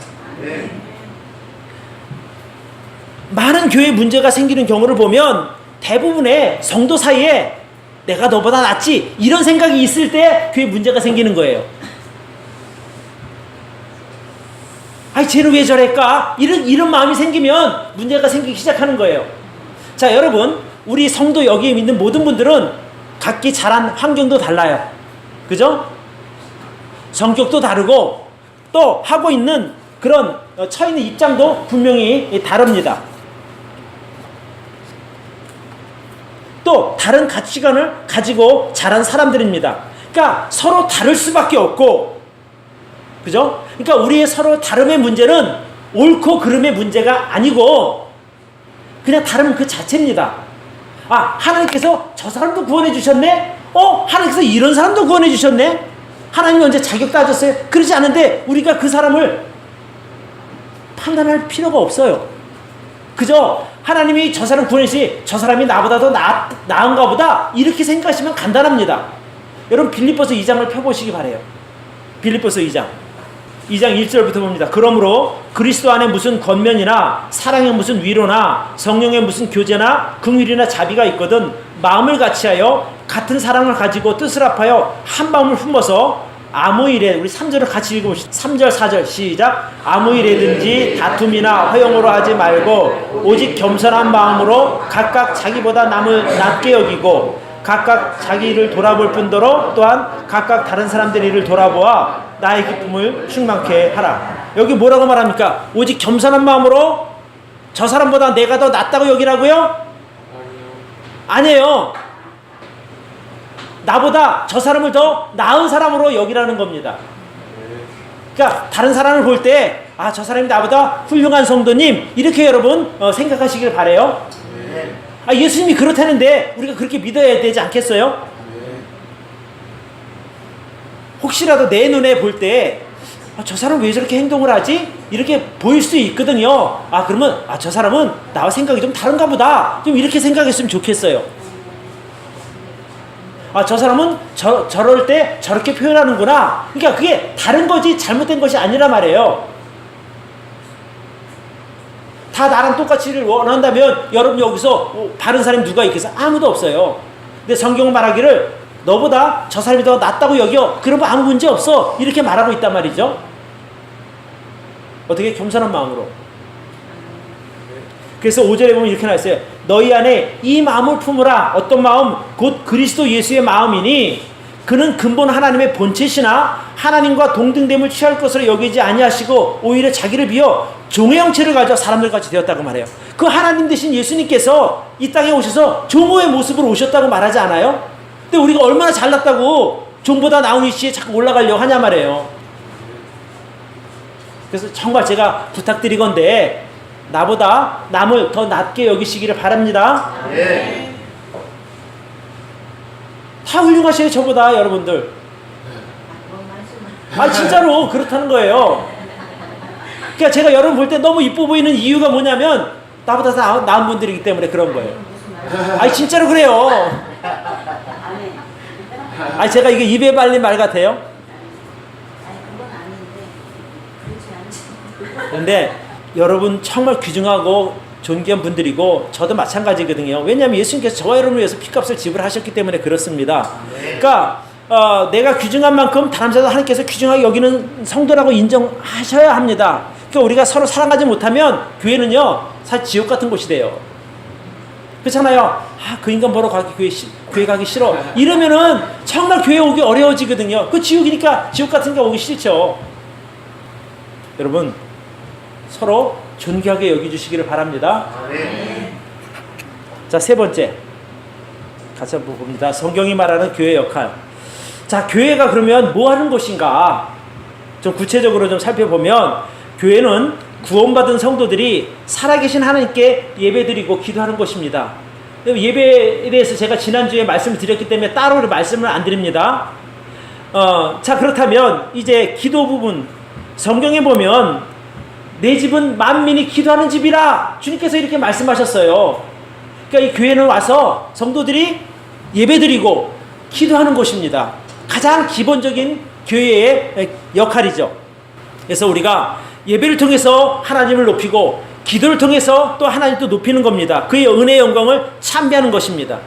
많은 교회 문제가 생기는 경우를 보면 대부분의 성도 사이에 내가 너보다 낫지 이런 생각이 있을 때 교회 문제가 생기는 거예요. 아이 쟤는 왜 저럴까? 이런 마음이 생기면 문제가 생기기 시작하는 거예요. 자, 여러분, 우리 성도 여기에 있는 모든 분들은 각기 자란 환경도 달라요. 그죠? 성격도 다르고 또 하고 있는 그런 처해 있는 입장도 분명히 다릅니다. 또 다른 가치관을 가지고 자란 사람들입니다. 그러니까 서로 다를 수밖에 없고, 그죠? 그러니까 우리의 서로 다름의 문제는 옳고 그름의 문제가 아니고 그냥 다름 그 자체입니다. 아, 하나님께서 저 사람도 구원해 주셨네? 하나님께서 이런 사람도 구원해 주셨네? 하나님이 언제 자격 따졌어요? 그러지 않은데 우리가 그 사람을 판단할 필요가 없어요. 그죠? 하나님이 저 사람 구원했으니 저 사람이 나보다 더 나은가 보다 이렇게 생각하시면 간단합니다. 여러분, 빌립보서 2장을 펴보시기 바래요. 빌립보서 2장 1절부터 봅니다. 그러므로 그리스도 안에 무슨 권면이나 사랑에 무슨 위로나 성령의 무슨 교제나 긍휼이나 자비가 있거든 마음을 같이하여 같은 사랑을 가지고 뜻을 합하여 한 마음을 품어서 아무 일에, 우리 3절을 같이 읽어봅시다. 3절 4절 시작. 아무 일에든지 다툼이나 허용으로 하지 말고 오직 겸손한 마음으로 각각 자기보다 남을 낮게 여기고 각각 자기 일을 돌아볼 뿐더러 또한 각각 다른 사람들의 일을 돌아보아 나의 기쁨을 충만케 하라. 여기 뭐라고 말합니까? 오직 겸손한 마음으로 저 사람보다 내가 더 낫다고 여기라고요? 아니에요. 나보다 저 사람을 더 나은 사람으로 여기라는 겁니다. 그러니까 다른 사람을 볼 때 아, 저 사람이 나보다 훌륭한 성도님 이렇게 여러분 생각하시길 바래요. 아, 예수님이 그렇다는데 우리가 그렇게 믿어야 되지 않겠어요? 혹시라도 내 눈에 볼 때 저 사람 왜 저렇게 행동을 하지? 이렇게 보일 수 있거든요. 아, 그러면 저 사람은 나와 생각이 좀 다른가 보다. 좀 이렇게 생각했으면 좋겠어요. 아, 저 사람은 저럴 때 저렇게 표현하는구나. 그러니까 그게 다른 거지 잘못된 것이 아니라 말이에요. 다 나랑 똑같이 일을 원한다면 여러분 여기서 바른 사람이 누가 있겠어요? 아무도 없어요. 근데 성경은 말하기를 너보다 저 사람이 더 낫다고 여겨. 그러면 아무 문제 없어. 이렇게 말하고 있단 말이죠. 어떻게? 겸손한 마음으로. 그래서 5절에 보면 이렇게 나와있어요. 너희 안에 이 마음을 품으라. 어떤 마음? 곧 그리스도 예수의 마음이니 그는 근본 하나님의 본체시나 하나님과 동등됨을 취할 것으로 여기지 아니하시고 오히려 자기를 비워 종의 형체를 가져 사람들같이 되었다고 말해요. 그 하나님 되신 예수님께서 이 땅에 오셔서 종의 모습으로 오셨다고 말하지 않아요? 근데 우리가 얼마나 잘났다고 종보다 나은 위치에 자꾸 올라가려고 하냐 말이에요. 그래서 정말 제가 부탁드리건데 나보다 남을 더 낮게 여기시기를 바랍니다. 네. 다 훌륭하셔요, 저보다. 여러분들. 아, 진짜로 그렇다는 거예요. 그러니까 제가 여러분 볼 때 너무 이뻐 보이는 이유가 뭐냐면 나보다 다 나은 분들이기 때문에 그런 거예요. 아, 진짜로 그래요. 아, 제가 이게 입에 발린 말 같아요? 그런데 여러분 정말 귀중하고 존귀한 분들이고 저도 마찬가지거든요. 왜냐하면 예수님께서 저와 여러분을 위해서 피값을 지불하셨기 때문에 그렇습니다. 그러니까 내가 귀중한 만큼 다른 사람도 하나님께서 귀중하게 여기는 성도라고 인정하셔야 합니다. 그러니까 우리가 서로 사랑하지 못하면 교회는요 사실 지옥 같은 곳이 돼요. 그렇잖아요. 그 인간 보러 교회 가기 싫어. 이러면은 정말 교회 오기 어려워지거든요. 그 지옥이니까 지옥 같은 데 오기 싫죠. 여러분 서로 존귀하게 여기주시기를 바랍니다. 자, 세 번째 같이 한번 봅니다. 성경이 말하는 교회 역할. 자, 교회가 그러면 뭐 하는 곳인가? 좀 구체적으로 좀 살펴보면 교회는 구원받은 성도들이 살아계신 하나님께 예배드리고 기도하는 곳입니다. 예배에 대해서 제가 지난주에 말씀을 드렸기 때문에 따로 말씀을 안 드립니다. 자, 그렇다면 이제 기도 부분 성경에 보면 내 집은 만민이 기도하는 집이라 주님께서 이렇게 말씀하셨어요. 그러니까 이 교회는 와서 성도들이 예배드리고 기도하는 곳입니다. 가장 기본적인 교회의 역할이죠. 그래서 우리가 예배를 통해서 하나님을 높이고 기도를 통해서 또 하나님 또 높이는 겁니다. 그의 은혜의 영광을 찬미하는 것입니다.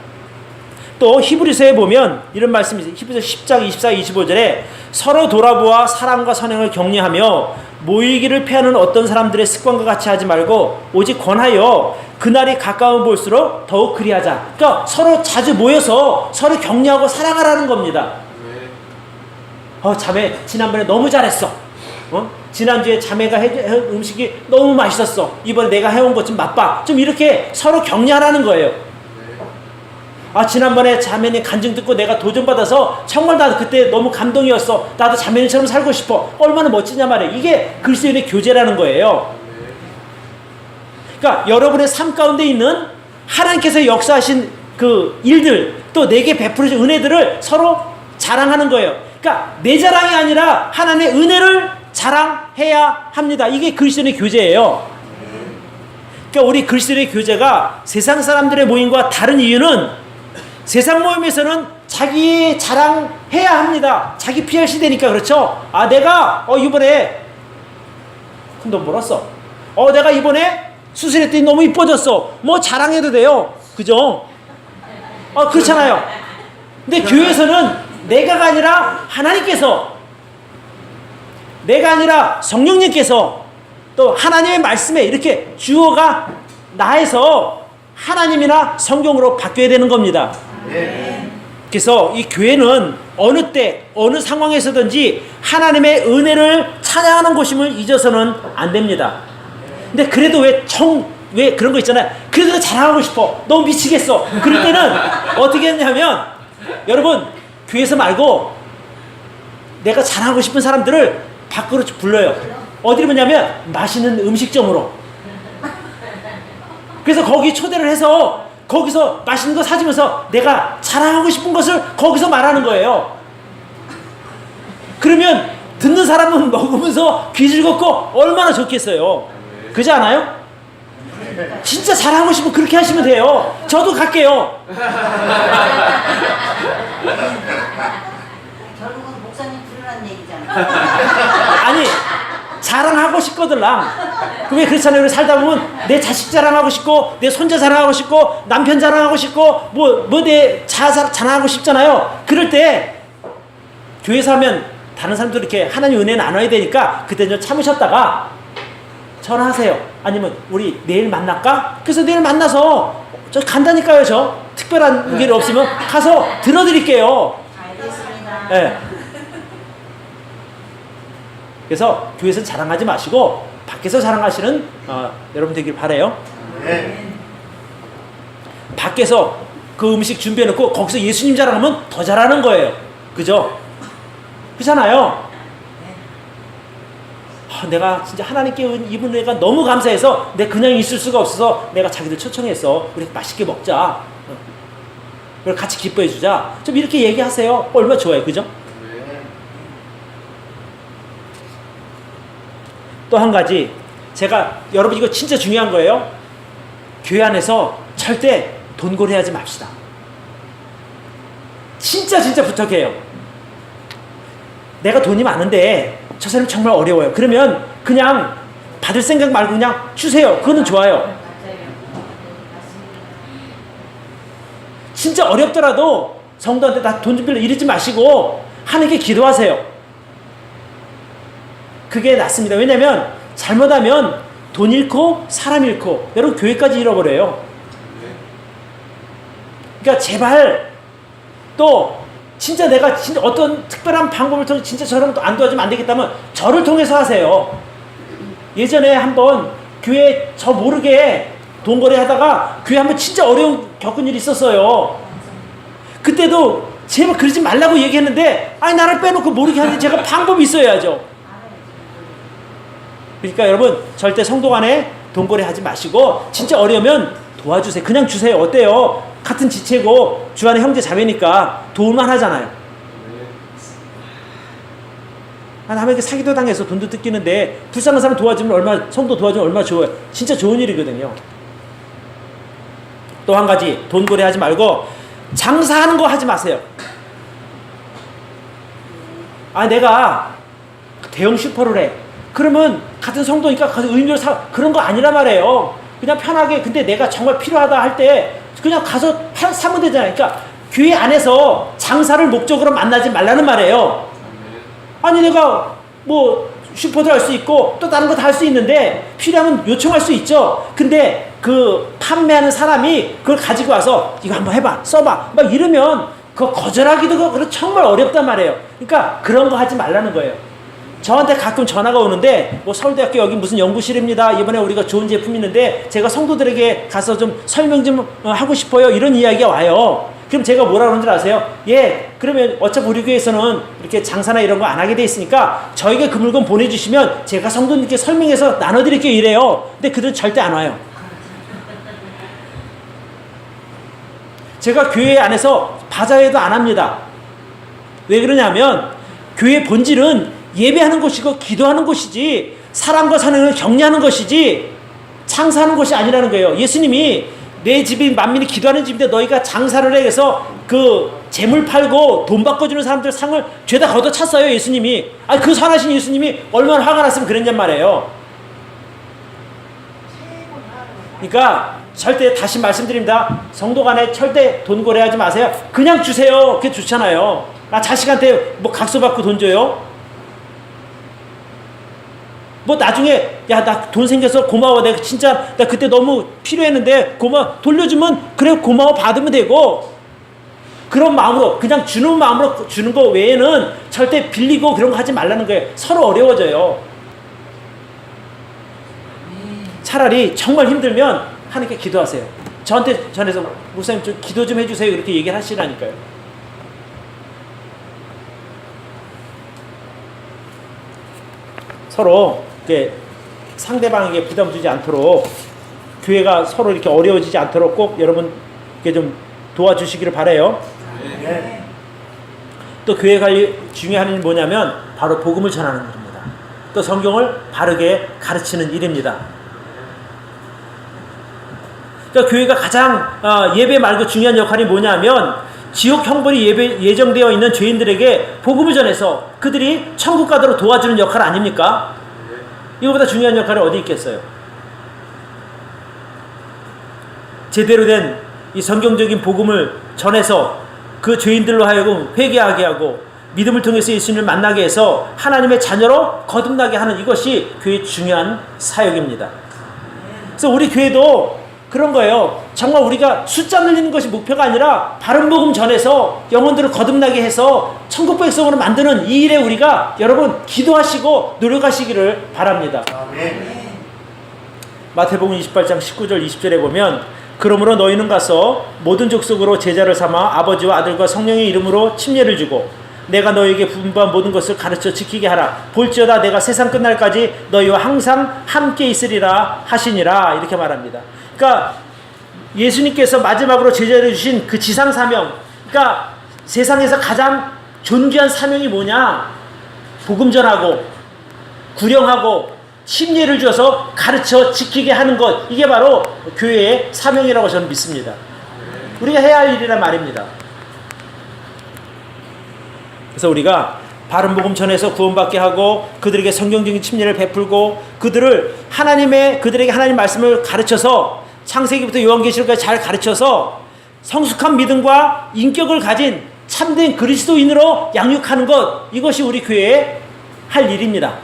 또 히브리서에 보면 이런 말씀이 있어요. 히브리서 10장 24, 25절에 서로 돌아보아 사랑과 선행을 격려하며 모이기를 패하는 어떤 사람들의 습관과 같이 하지 말고 오직 권하여 그날이 가까운 볼수록 더욱 그리하자. 그러니까 서로 자주 모여서 서로 격려하고 사랑하라는 겁니다. 자매 지난번에 너무 잘했어. 지난주에 자매가 해준 음식이 너무 맛있었어. 이번에 내가 해온 것 좀 맛봐. 좀 이렇게 서로 격려하라는 거예요. 지난번에 자매님 간증 듣고 내가 도전받아서 정말 나도 그때 너무 감동이었어. 나도 자매님처럼 살고 싶어. 얼마나 멋지냐 말이에요. 이게 그리스도인의 교제라는 거예요. 그러니까 여러분의 삶 가운데 있는 하나님께서 역사하신 그 일들, 또 내게 베풀어진 은혜들을 서로 자랑하는 거예요. 그러니까 내 자랑이 아니라 하나님의 은혜를 자랑해야 합니다. 이게 그리스도인의 교제예요. 그러니까 우리 그리스도인의 교제가 세상 사람들의 모임과 다른 이유는 세상 모임에서는 자기 자랑해야 합니다. 자기 PR 시대니까 그렇죠. 내가 이번에 큰 돈 벌었어. 내가 이번에 수술했더니 너무 이뻐졌어. 뭐 자랑해도 돼요. 그죠? 그렇잖아요. 근데 교회에서는 내가가 아니라 하나님께서, 내가 아니라 성령님께서 또 하나님의 말씀에 이렇게 주어가 나에서 하나님이나 성경으로 바뀌어야 되는 겁니다. 그래서 이 교회는 어느 때 어느 상황에서든지 하나님의 은혜를 찬양하는 곳임을 잊어서는 안 됩니다. 근데 그래도 왜 그런 거 있잖아요. 그래도 자랑하고 싶어. 너무 미치겠어. 그럴 때는 어떻게 했냐면 여러분 교회에서 말고 내가 자랑하고 싶은 사람들을 밖으로 불러요. 어디로 보냐면 맛있는 음식점으로. 그래서 거기 초대를 해서 거기서 맛있는 거 사주면서 내가 자랑하고 싶은 것을 거기서 말하는 거예요. 그러면 듣는 사람은 먹으면서 귀 즐겁고 얼마나 좋겠어요. 그렇지 않아요? 진짜 자랑하고 싶으면 그렇게 하시면 돼요. 저도 갈게요. 결국은 목사님 부르라는 얘기잖아. 아니 자랑하고 싶거들랑. 왜 그렇잖아요. 우리 살다 보면 내 자식 자랑하고 싶고 내 손자 자랑하고 싶고 남편 자랑하고 싶고 내 자랑하고 싶잖아요. 그럴 때 교회에서 하면 다른 사람들 이렇게 하나님 은혜 나눠야 되니까 그때 좀 참으셨다가 전화하세요. 아니면 우리 내일 만날까? 그래서 내일 만나서 저 간다니까요. 저 특별한 일 없으면 가서 들어드릴게요. 알겠습니다. 네. 그래서 교회에서 자랑하지 마시고 밖에서 자랑하시는 여러분 되길 바라요. 밖에서 그 음식 준비해놓고 거기서 예수님 자랑하면 더 잘하는 거예요. 그죠? 그렇잖아요. 내가 진짜 하나님께 입은 은혜가 너무 감사해서 내가 그냥 있을 수가 없어서 내가 자기들 초청했어. 우리 맛있게 먹자. 그리고 같이 기뻐해 주자. 좀 이렇게 얘기하세요. 얼마나 좋아요. 그죠? 또 한 가지 제가 여러분 이거 진짜 중요한 거예요. 교회 안에서 절대 돈고래하지 맙시다. 진짜 부탁해요. 내가 돈이 많은데 저 사람 정말 어려워요. 그러면 그냥 받을 생각 말고 그냥 주세요. 그거는 좋아요. 맞아요. 진짜 어렵더라도 성도한테 다 돈 좀 빌려 이러지 마시고 하나님께 기도하세요. 그게 낫습니다. 왜냐면 잘못하면 돈 잃고 사람 잃고 여러분 교회까지 잃어버려요. 그러니까 제발 또 진짜 내가 진짜 어떤 특별한 방법을 통해 진짜 저랑 또 안 도와주면 안 되겠다면 저를 통해서 하세요. 예전에 한번 교회 저 모르게 돈 거래하다가 교회 한번 진짜 어려운 겪은 일이 있었어요. 그때도 제발 그러지 말라고 얘기했는데 아니 나를 빼놓고 모르게 하는데 제가 방법이 있어야죠. 그러니까 여러분 절대 성도 간에 돈 거래하지 마시고 진짜 어려우면 도와주세요. 그냥 주세요. 어때요? 같은 지체고 주 안에 형제 자매니까 도움만 하잖아요. 남에게 사기도 당해서 돈도 뜯기는데 불쌍한 사람 도와주면 얼마나 성도 도와주면 얼마나 좋아요. 진짜 좋은 일이거든요. 또 한 가지 돈 거래하지 말고 장사하는 거 하지 마세요. 내가 대형 슈퍼를 해. 그러면 같은 성도니까 가서 의미로 그런 거 아니란 말이에요. 그냥 편하게 근데 내가 정말 필요하다 할 때 그냥 가서 사면 되잖아요. 그러니까 교회 안에서 장사를 목적으로 만나지 말라는 말이에요. 아니 내가 뭐 슈퍼도 할 수 있고 또 다른 거 다 할 수 있는데 필요하면 요청할 수 있죠. 근데 그 판매하는 사람이 그걸 가지고 와서 이거 한번 해봐 써봐 막 이러면 그거 거절하기도 정말 어렵단 말이에요. 그러니까 그런 거 하지 말라는 거예요. 저한테 가끔 전화가 오는데 뭐 서울대학교 여기 무슨 연구실입니다. 이번에 우리가 좋은 제품 있는데 제가 성도들에게 가서 좀 설명 좀 하고 싶어요. 이런 이야기가 와요. 그럼 제가 뭐라 그러는 줄 아세요? 예, 그러면 어차피 우리 교회에서는 이렇게 장사나 이런 거 안 하게 돼 있으니까 저에게 그 물건 보내주시면 제가 성도님께 설명해서 나눠드릴게요 이래요. 근데 그들은 절대 안 와요. 제가 교회 안에서 바자회도 안 합니다. 왜 그러냐면 교회 본질은 예배하는 곳이고 기도하는 곳이지 사람과 사는 걸 격려하는 것이지 장사하는 것이 아니라는 거예요. 예수님이 내 집이 만민이 기도하는 집인데 너희가 장사를 해서 그 재물 팔고 돈 바꿔주는 사람들 상을 죄다 걷어찼어요. 예수님이. 그 선하신 예수님이 얼마나 화가 났으면 그랬냔 말이에요. 그러니까 절대 다시 말씀드립니다. 성도 간에 절대 돈 거래하지 마세요. 그냥 주세요. 그게 좋잖아요. 자식한테 뭐 각서 받고 돈 줘요? 뭐 나중에 야 나 돈 생겨서 고마워 내가 진짜 나 그때 너무 필요했는데 고마워 돌려주면 그래 고마워 받으면 되고 그런 마음으로 그냥 주는 마음으로 주는 거 외에는 절대 빌리고 그런 거 하지 말라는 거예요. 서로 어려워져요. 차라리 정말 힘들면 하나님께 기도하세요. 저한테 전해서 목사님 좀 기도 좀 해주세요 이렇게 얘기를 하시라니까요. 서로 이렇게 상대방에게 부담 주지 않도록 교회가 서로 이렇게 어려워지지 않도록 꼭 여러분 이렇게 좀 도와주시기를 바라요. 네. 또 교회 관리 중요한 일이 뭐냐면 바로 복음을 전하는 일입니다. 또 성경을 바르게 가르치는 일입니다. 그러니까 교회가 가장 예배 말고 중요한 역할이 뭐냐면 지옥 형벌이 예정되어 있는 죄인들에게 복음을 전해서 그들이 천국 가도록 도와주는 역할 아닙니까? 이거보다 중요한 역할이 어디 있겠어요? 제대로 된 이 성경적인 복음을 전해서 그 죄인들로 하여금 회개하게 하고 믿음을 통해서 예수님을 만나게 해서 하나님의 자녀로 거듭나게 하는 이것이 교회의 중요한 사역입니다. 그래서 우리 교회도 그런 거예요. 정말 우리가 숫자 늘리는 것이 목표가 아니라 바른 복음 전해서 영혼들을 거듭나게 해서 천국 백성으로 만드는 이 일에 우리가 여러분 기도하시고 노력하시기를 바랍니다. 아멘. 마태복음 28장 19절 20절에 보면 그러므로 너희는 가서 모든 족속으로 제자를 삼아 아버지와 아들과 성령의 이름으로 침례를 주고 내가 너희에게 분부한 모든 것을 가르쳐 지키게 하라. 볼지어다 내가 세상 끝날까지 너희와 항상 함께 있으리라 하시니라. 이렇게 말합니다. 그러니까 예수님께서 마지막으로 제자를 주신 그 지상 사명, 그러니까 세상에서 가장 존귀한 사명이 뭐냐? 복음 전하고 구령하고 심리를 줘서 가르쳐 지키게 하는 것, 이게 바로 교회의 사명이라고 저는 믿습니다. 우리가 해야 할 일이란 말입니다. 그래서 우리가 바른 복음 전해서 구원받게 하고 그들에게 성경적인 침례를 베풀고 그들에게 하나님 말씀을 가르쳐서 창세기부터 요한계시록까지 잘 가르쳐서 성숙한 믿음과 인격을 가진 참된 그리스도인으로 양육하는 것, 이것이 우리 교회의 할 일입니다.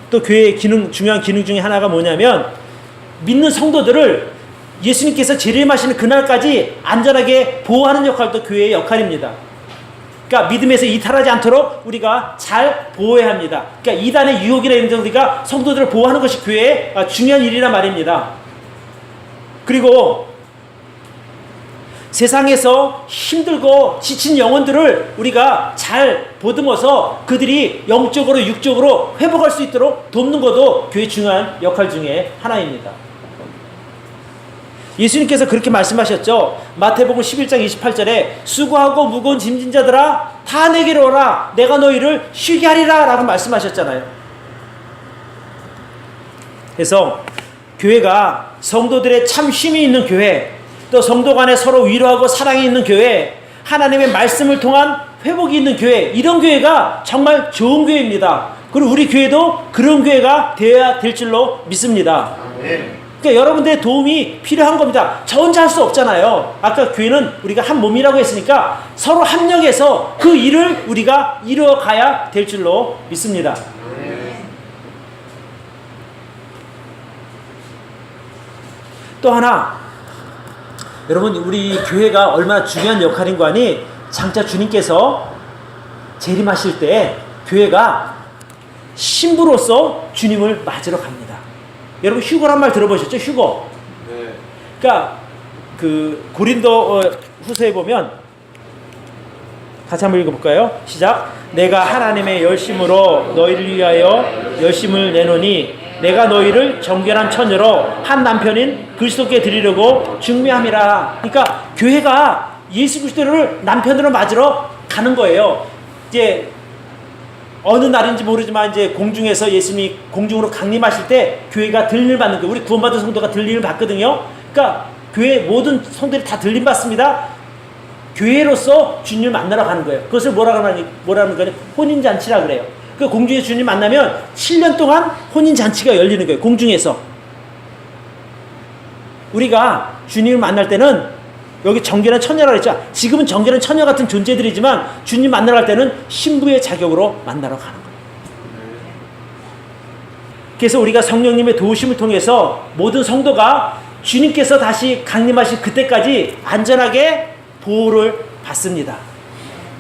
또 교회의 중요한 기능 중에 하나가 뭐냐면 믿는 성도들을 예수님께서 재림하시는 그날까지 안전하게 보호하는 역할도 교회의 역할입니다. 그러니까 믿음에서 이탈하지 않도록 우리가 잘 보호해야 합니다. 그러니까 이단의 유혹이나 이런 데 우리가 성도들을 보호하는 것이 교회의 중요한 일이란 말입니다. 그리고 세상에서 힘들고 지친 영혼들을 우리가 잘 보듬어서 그들이 영적으로 육적으로 회복할 수 있도록 돕는 것도 교회의 중요한 역할 중에 하나입니다. 예수님께서 그렇게 말씀하셨죠. 마태복음 11장 28절에 수고하고 무거운 짐진 자들아 다 내게로 오라 내가 너희를 쉬게 하리라 라고 말씀하셨잖아요. 그래서 교회가 성도들의 참 쉼이 있는 교회, 또 성도 간에 서로 위로하고 사랑이 있는 교회, 하나님의 말씀을 통한 회복이 있는 교회, 이런 교회가 정말 좋은 교회입니다. 그리고 우리 교회도 그런 교회가 되어야 될 줄로 믿습니다. 그러니까 여러분들의 도움이 필요한 겁니다. 저 혼자 할 수 없잖아요. 아까 교회는 우리가 한 몸이라고 했으니까 서로 협력해서 그 일을 우리가 이루어가야 될 줄로 믿습니다. 또 하나, 여러분 우리 교회가 얼마나 중요한 역할인 거 아니? 장차 주님께서 재림하실 때 교회가 신부로서 주님을 맞으러 갑니다. 여러분 휴거란 말 들어보셨죠? 휴거. 네. 그러니까 그 고린도 후서에 보면 같이 한번 읽어볼까요? 시작. 내가 하나님의 열심으로 너희를 위하여 열심을 내노니 내가 너희를 정결한 처녀로 한 남편인 그리스도께 드리려고 중매함이라. 그러니까 교회가 예수 그리스도를 남편으로 맞으러 가는 거예요. 이제 어느 날인지 모르지만 이제 공중에서 예수님이 공중으로 강림하실 때 교회가 들림을 받는 거예요. 우리 구원받은 성도가 들림을 받거든요. 그러니까 교회 모든 성도들이 다 들림 받습니다. 교회로서 주님을 만나러 가는 거예요. 그것을 뭐라는 거냐? 혼인잔치라 그래요. 그 공중에서 주님 만나면 7년 동안 혼인잔치가 열리는 거예요. 공중에서. 우리가 주님을 만날 때는 여기 정결한 처녀라고 했죠. 지금은 정결한 처녀 같은 존재들이지만 주님 만나러 갈 때는 신부의 자격으로 만나러 가는 거예요. 그래서 우리가 성령님의 도우심을 통해서 모든 성도가 주님께서 다시 강림하실 그때까지 안전하게 보호를 받습니다.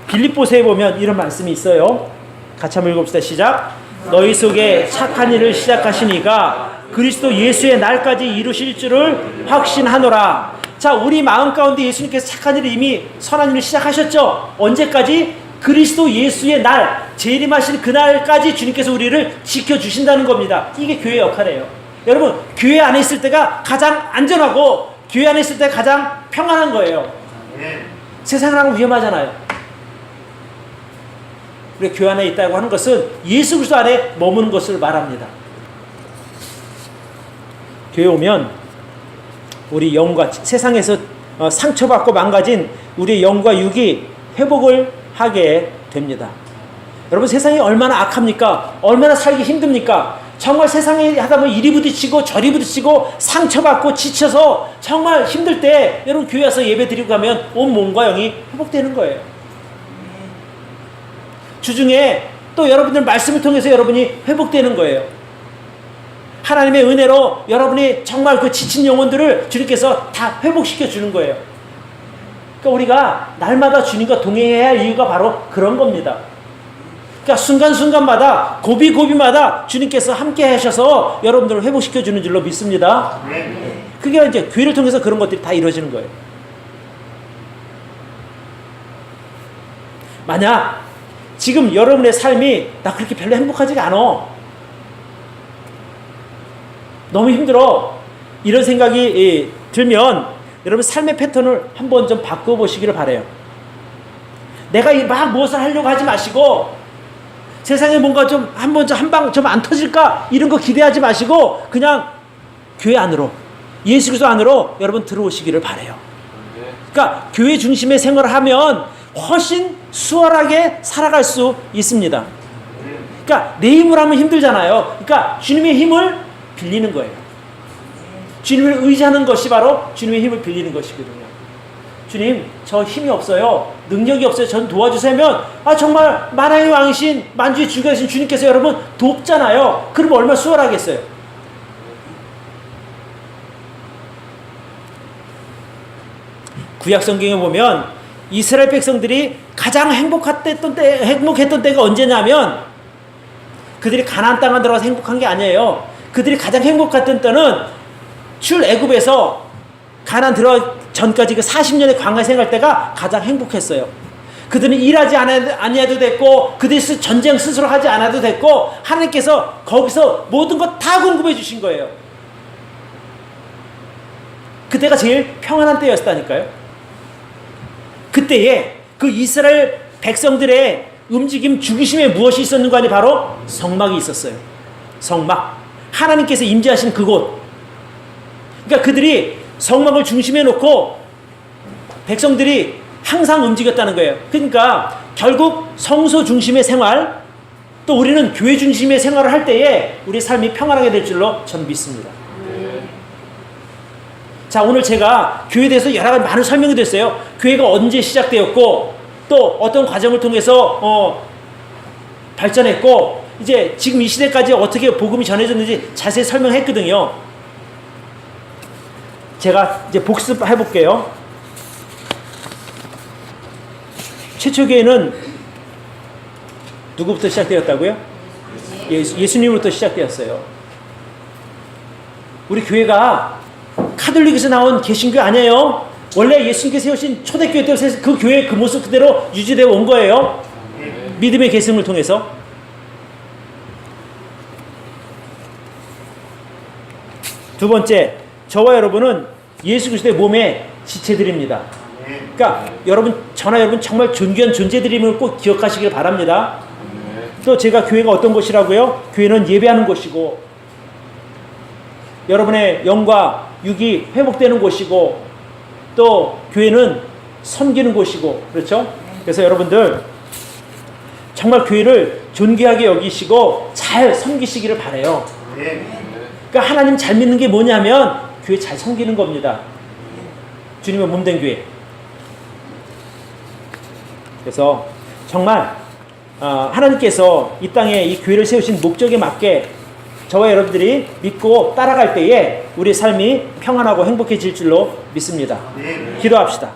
빌립보서에 보면 이런 말씀이 있어요. 같이 한번 읽어봅시다. 시작. 너희 속에 착한 일을 시작하시니가 그리스도 예수의 날까지 이루실 줄을 확신하노라. 자, 우리 마음 가운데 예수님께서 착한 일을 이미 선한 일을 시작하셨죠. 언제까지? 그리스도 예수의 날, 재림하실 그날까지 주님께서 우리를 지켜주신다는 겁니다. 이게 교회의 역할이에요. 여러분, 교회 안에 있을 때가 가장 안전하고 교회 안에 있을 때가 가장 평안한 거예요. 세상은 위험하잖아요. 우리가 교회 안에 있다고 하는 것은 예수 그리스도 안에 머무는 것을 말합니다. 교회 오면 우리 영과 세상에서 상처받고 망가진 우리의 영과 육이 회복을 하게 됩니다. 여러분, 세상이 얼마나 악합니까? 얼마나 살기 힘듭니까? 정말 세상에 하다 보면 이리 부딪히고 저리 부딪히고 상처받고 지쳐서 정말 힘들 때 여러분 교회 와서 예배 드리고 가면 온 몸과 영이 회복되는 거예요. 주중에 또 여러분들 말씀을 통해서 여러분이 회복되는 거예요. 하나님의 은혜로 여러분이 정말 그 지친 영혼들을 주님께서 다 회복시켜 주는 거예요. 그러니까 우리가 날마다 주님과 동행해야 할 이유가 바로 그런 겁니다. 그러니까 순간순간마다 고비고비마다 주님께서 함께 하셔서 여러분들을 회복시켜 주는 줄로 믿습니다. 그게 이제 교회를 통해서 그런 것들이 다 이루어지는 거예요. 만약 지금 여러분의 삶이 나 그렇게 별로 행복하지가 않아, 너무 힘들어, 이런 생각이 들면 여러분 삶의 패턴을 한번 좀 바꿔보시기를 바라요. 내가 막 무엇을 하려고 하지 마시고 세상에 뭔가 좀 한번 한 방 좀 안 터질까 이런 거 기대하지 마시고 그냥 교회 안으로, 예수 그리스도 안으로 여러분 들어오시기를 바라요. 그러니까 교회 중심의 생활을 하면 훨씬 수월하게 살아갈 수 있습니다. 그러니까 내 힘으로 하면 힘들잖아요. 그러니까 주님의 힘을 빌리는 거예요. 주님을 의지하는 것이 바로 주님의 힘을 빌리는 것이거든요. 주님, 저 힘이 없어요. 능력이 없어요. 전 도와주세요. 정말 만왕의 왕이신 만주의 주가 되신 주님께서 여러분 돕잖아요. 그럼 얼마나 수월하겠어요. 구약 성경에 보면 이스라엘 백성들이 가장 행복했던 때가 언제냐면 그들이 가나안 땅에 들어가서 행복한 게 아니에요. 그들이 가장 행복했던 때는 출애굽에서 가나안 들어가기 전까지 그 40년의 광야 생활 때가 가장 행복했어요. 그들은 일하지 아니해도 됐고 그들이 전쟁 스스로 하지 않아도 됐고 하나님께서 거기서 모든 것 다 공급해 주신 거예요. 그때가 제일 평안한 때였다니까요. 그때에 그 이스라엘 백성들의 움직임 중심에 무엇이 있었는 거 아니? 바로 성막이 있었어요. 성막. 하나님께서 임재하신 그곳. 그러니까 그들이 성막을 중심에 놓고 백성들이 항상 움직였다는 거예요. 그러니까 결국 성소 중심의 생활, 또 우리는 교회 중심의 생활을 할 때에 우리 삶이 평안하게 될 줄로 저는 믿습니다. 자, 오늘 제가 교회에 대해서 여러 가지 많은 설명이 됐어요. 교회가 언제 시작되었고 또 어떤 과정을 통해서 발전했고 이제 지금 이 시대까지 어떻게 복음이 전해졌는지 자세히 설명했거든요. 제가 이제 복습해 볼게요. 최초 교회는 누구부터 시작되었다고요? 예수님으로부터 시작되었어요. 우리 교회가 카톨릭에서 나온 개신교 아니에요. 원래 예수님께서 세우신 초대교회 때 그 교회의 그 모습 그대로 유지되어 온 거예요. 믿음의 계승을 통해서. 두 번째, 저와 여러분은 예수 그리스도의 몸의 지체들입니다. 그러니까 저나 여러분 정말 존귀한 존재들임을 꼭 기억하시길 바랍니다. 또 제가 교회가 어떤 곳이라고요? 교회는 예배하는 곳이고 여러분의 영과 육이 회복되는 곳이고 또 교회는 섬기는 곳이고 그렇죠? 그래서 여러분들 정말 교회를 존귀하게 여기시고 잘 섬기시기를 바라요. 그러니까 하나님 잘 믿는 게 뭐냐면 교회 잘 섬기는 겁니다. 주님의 몸된 교회. 그래서 정말 하나님께서 이 땅에 이 교회를 세우신 목적에 맞게 저와 여러분들이 믿고 따라갈 때에 우리의 삶이 평안하고 행복해질 줄로 믿습니다. 기도합시다.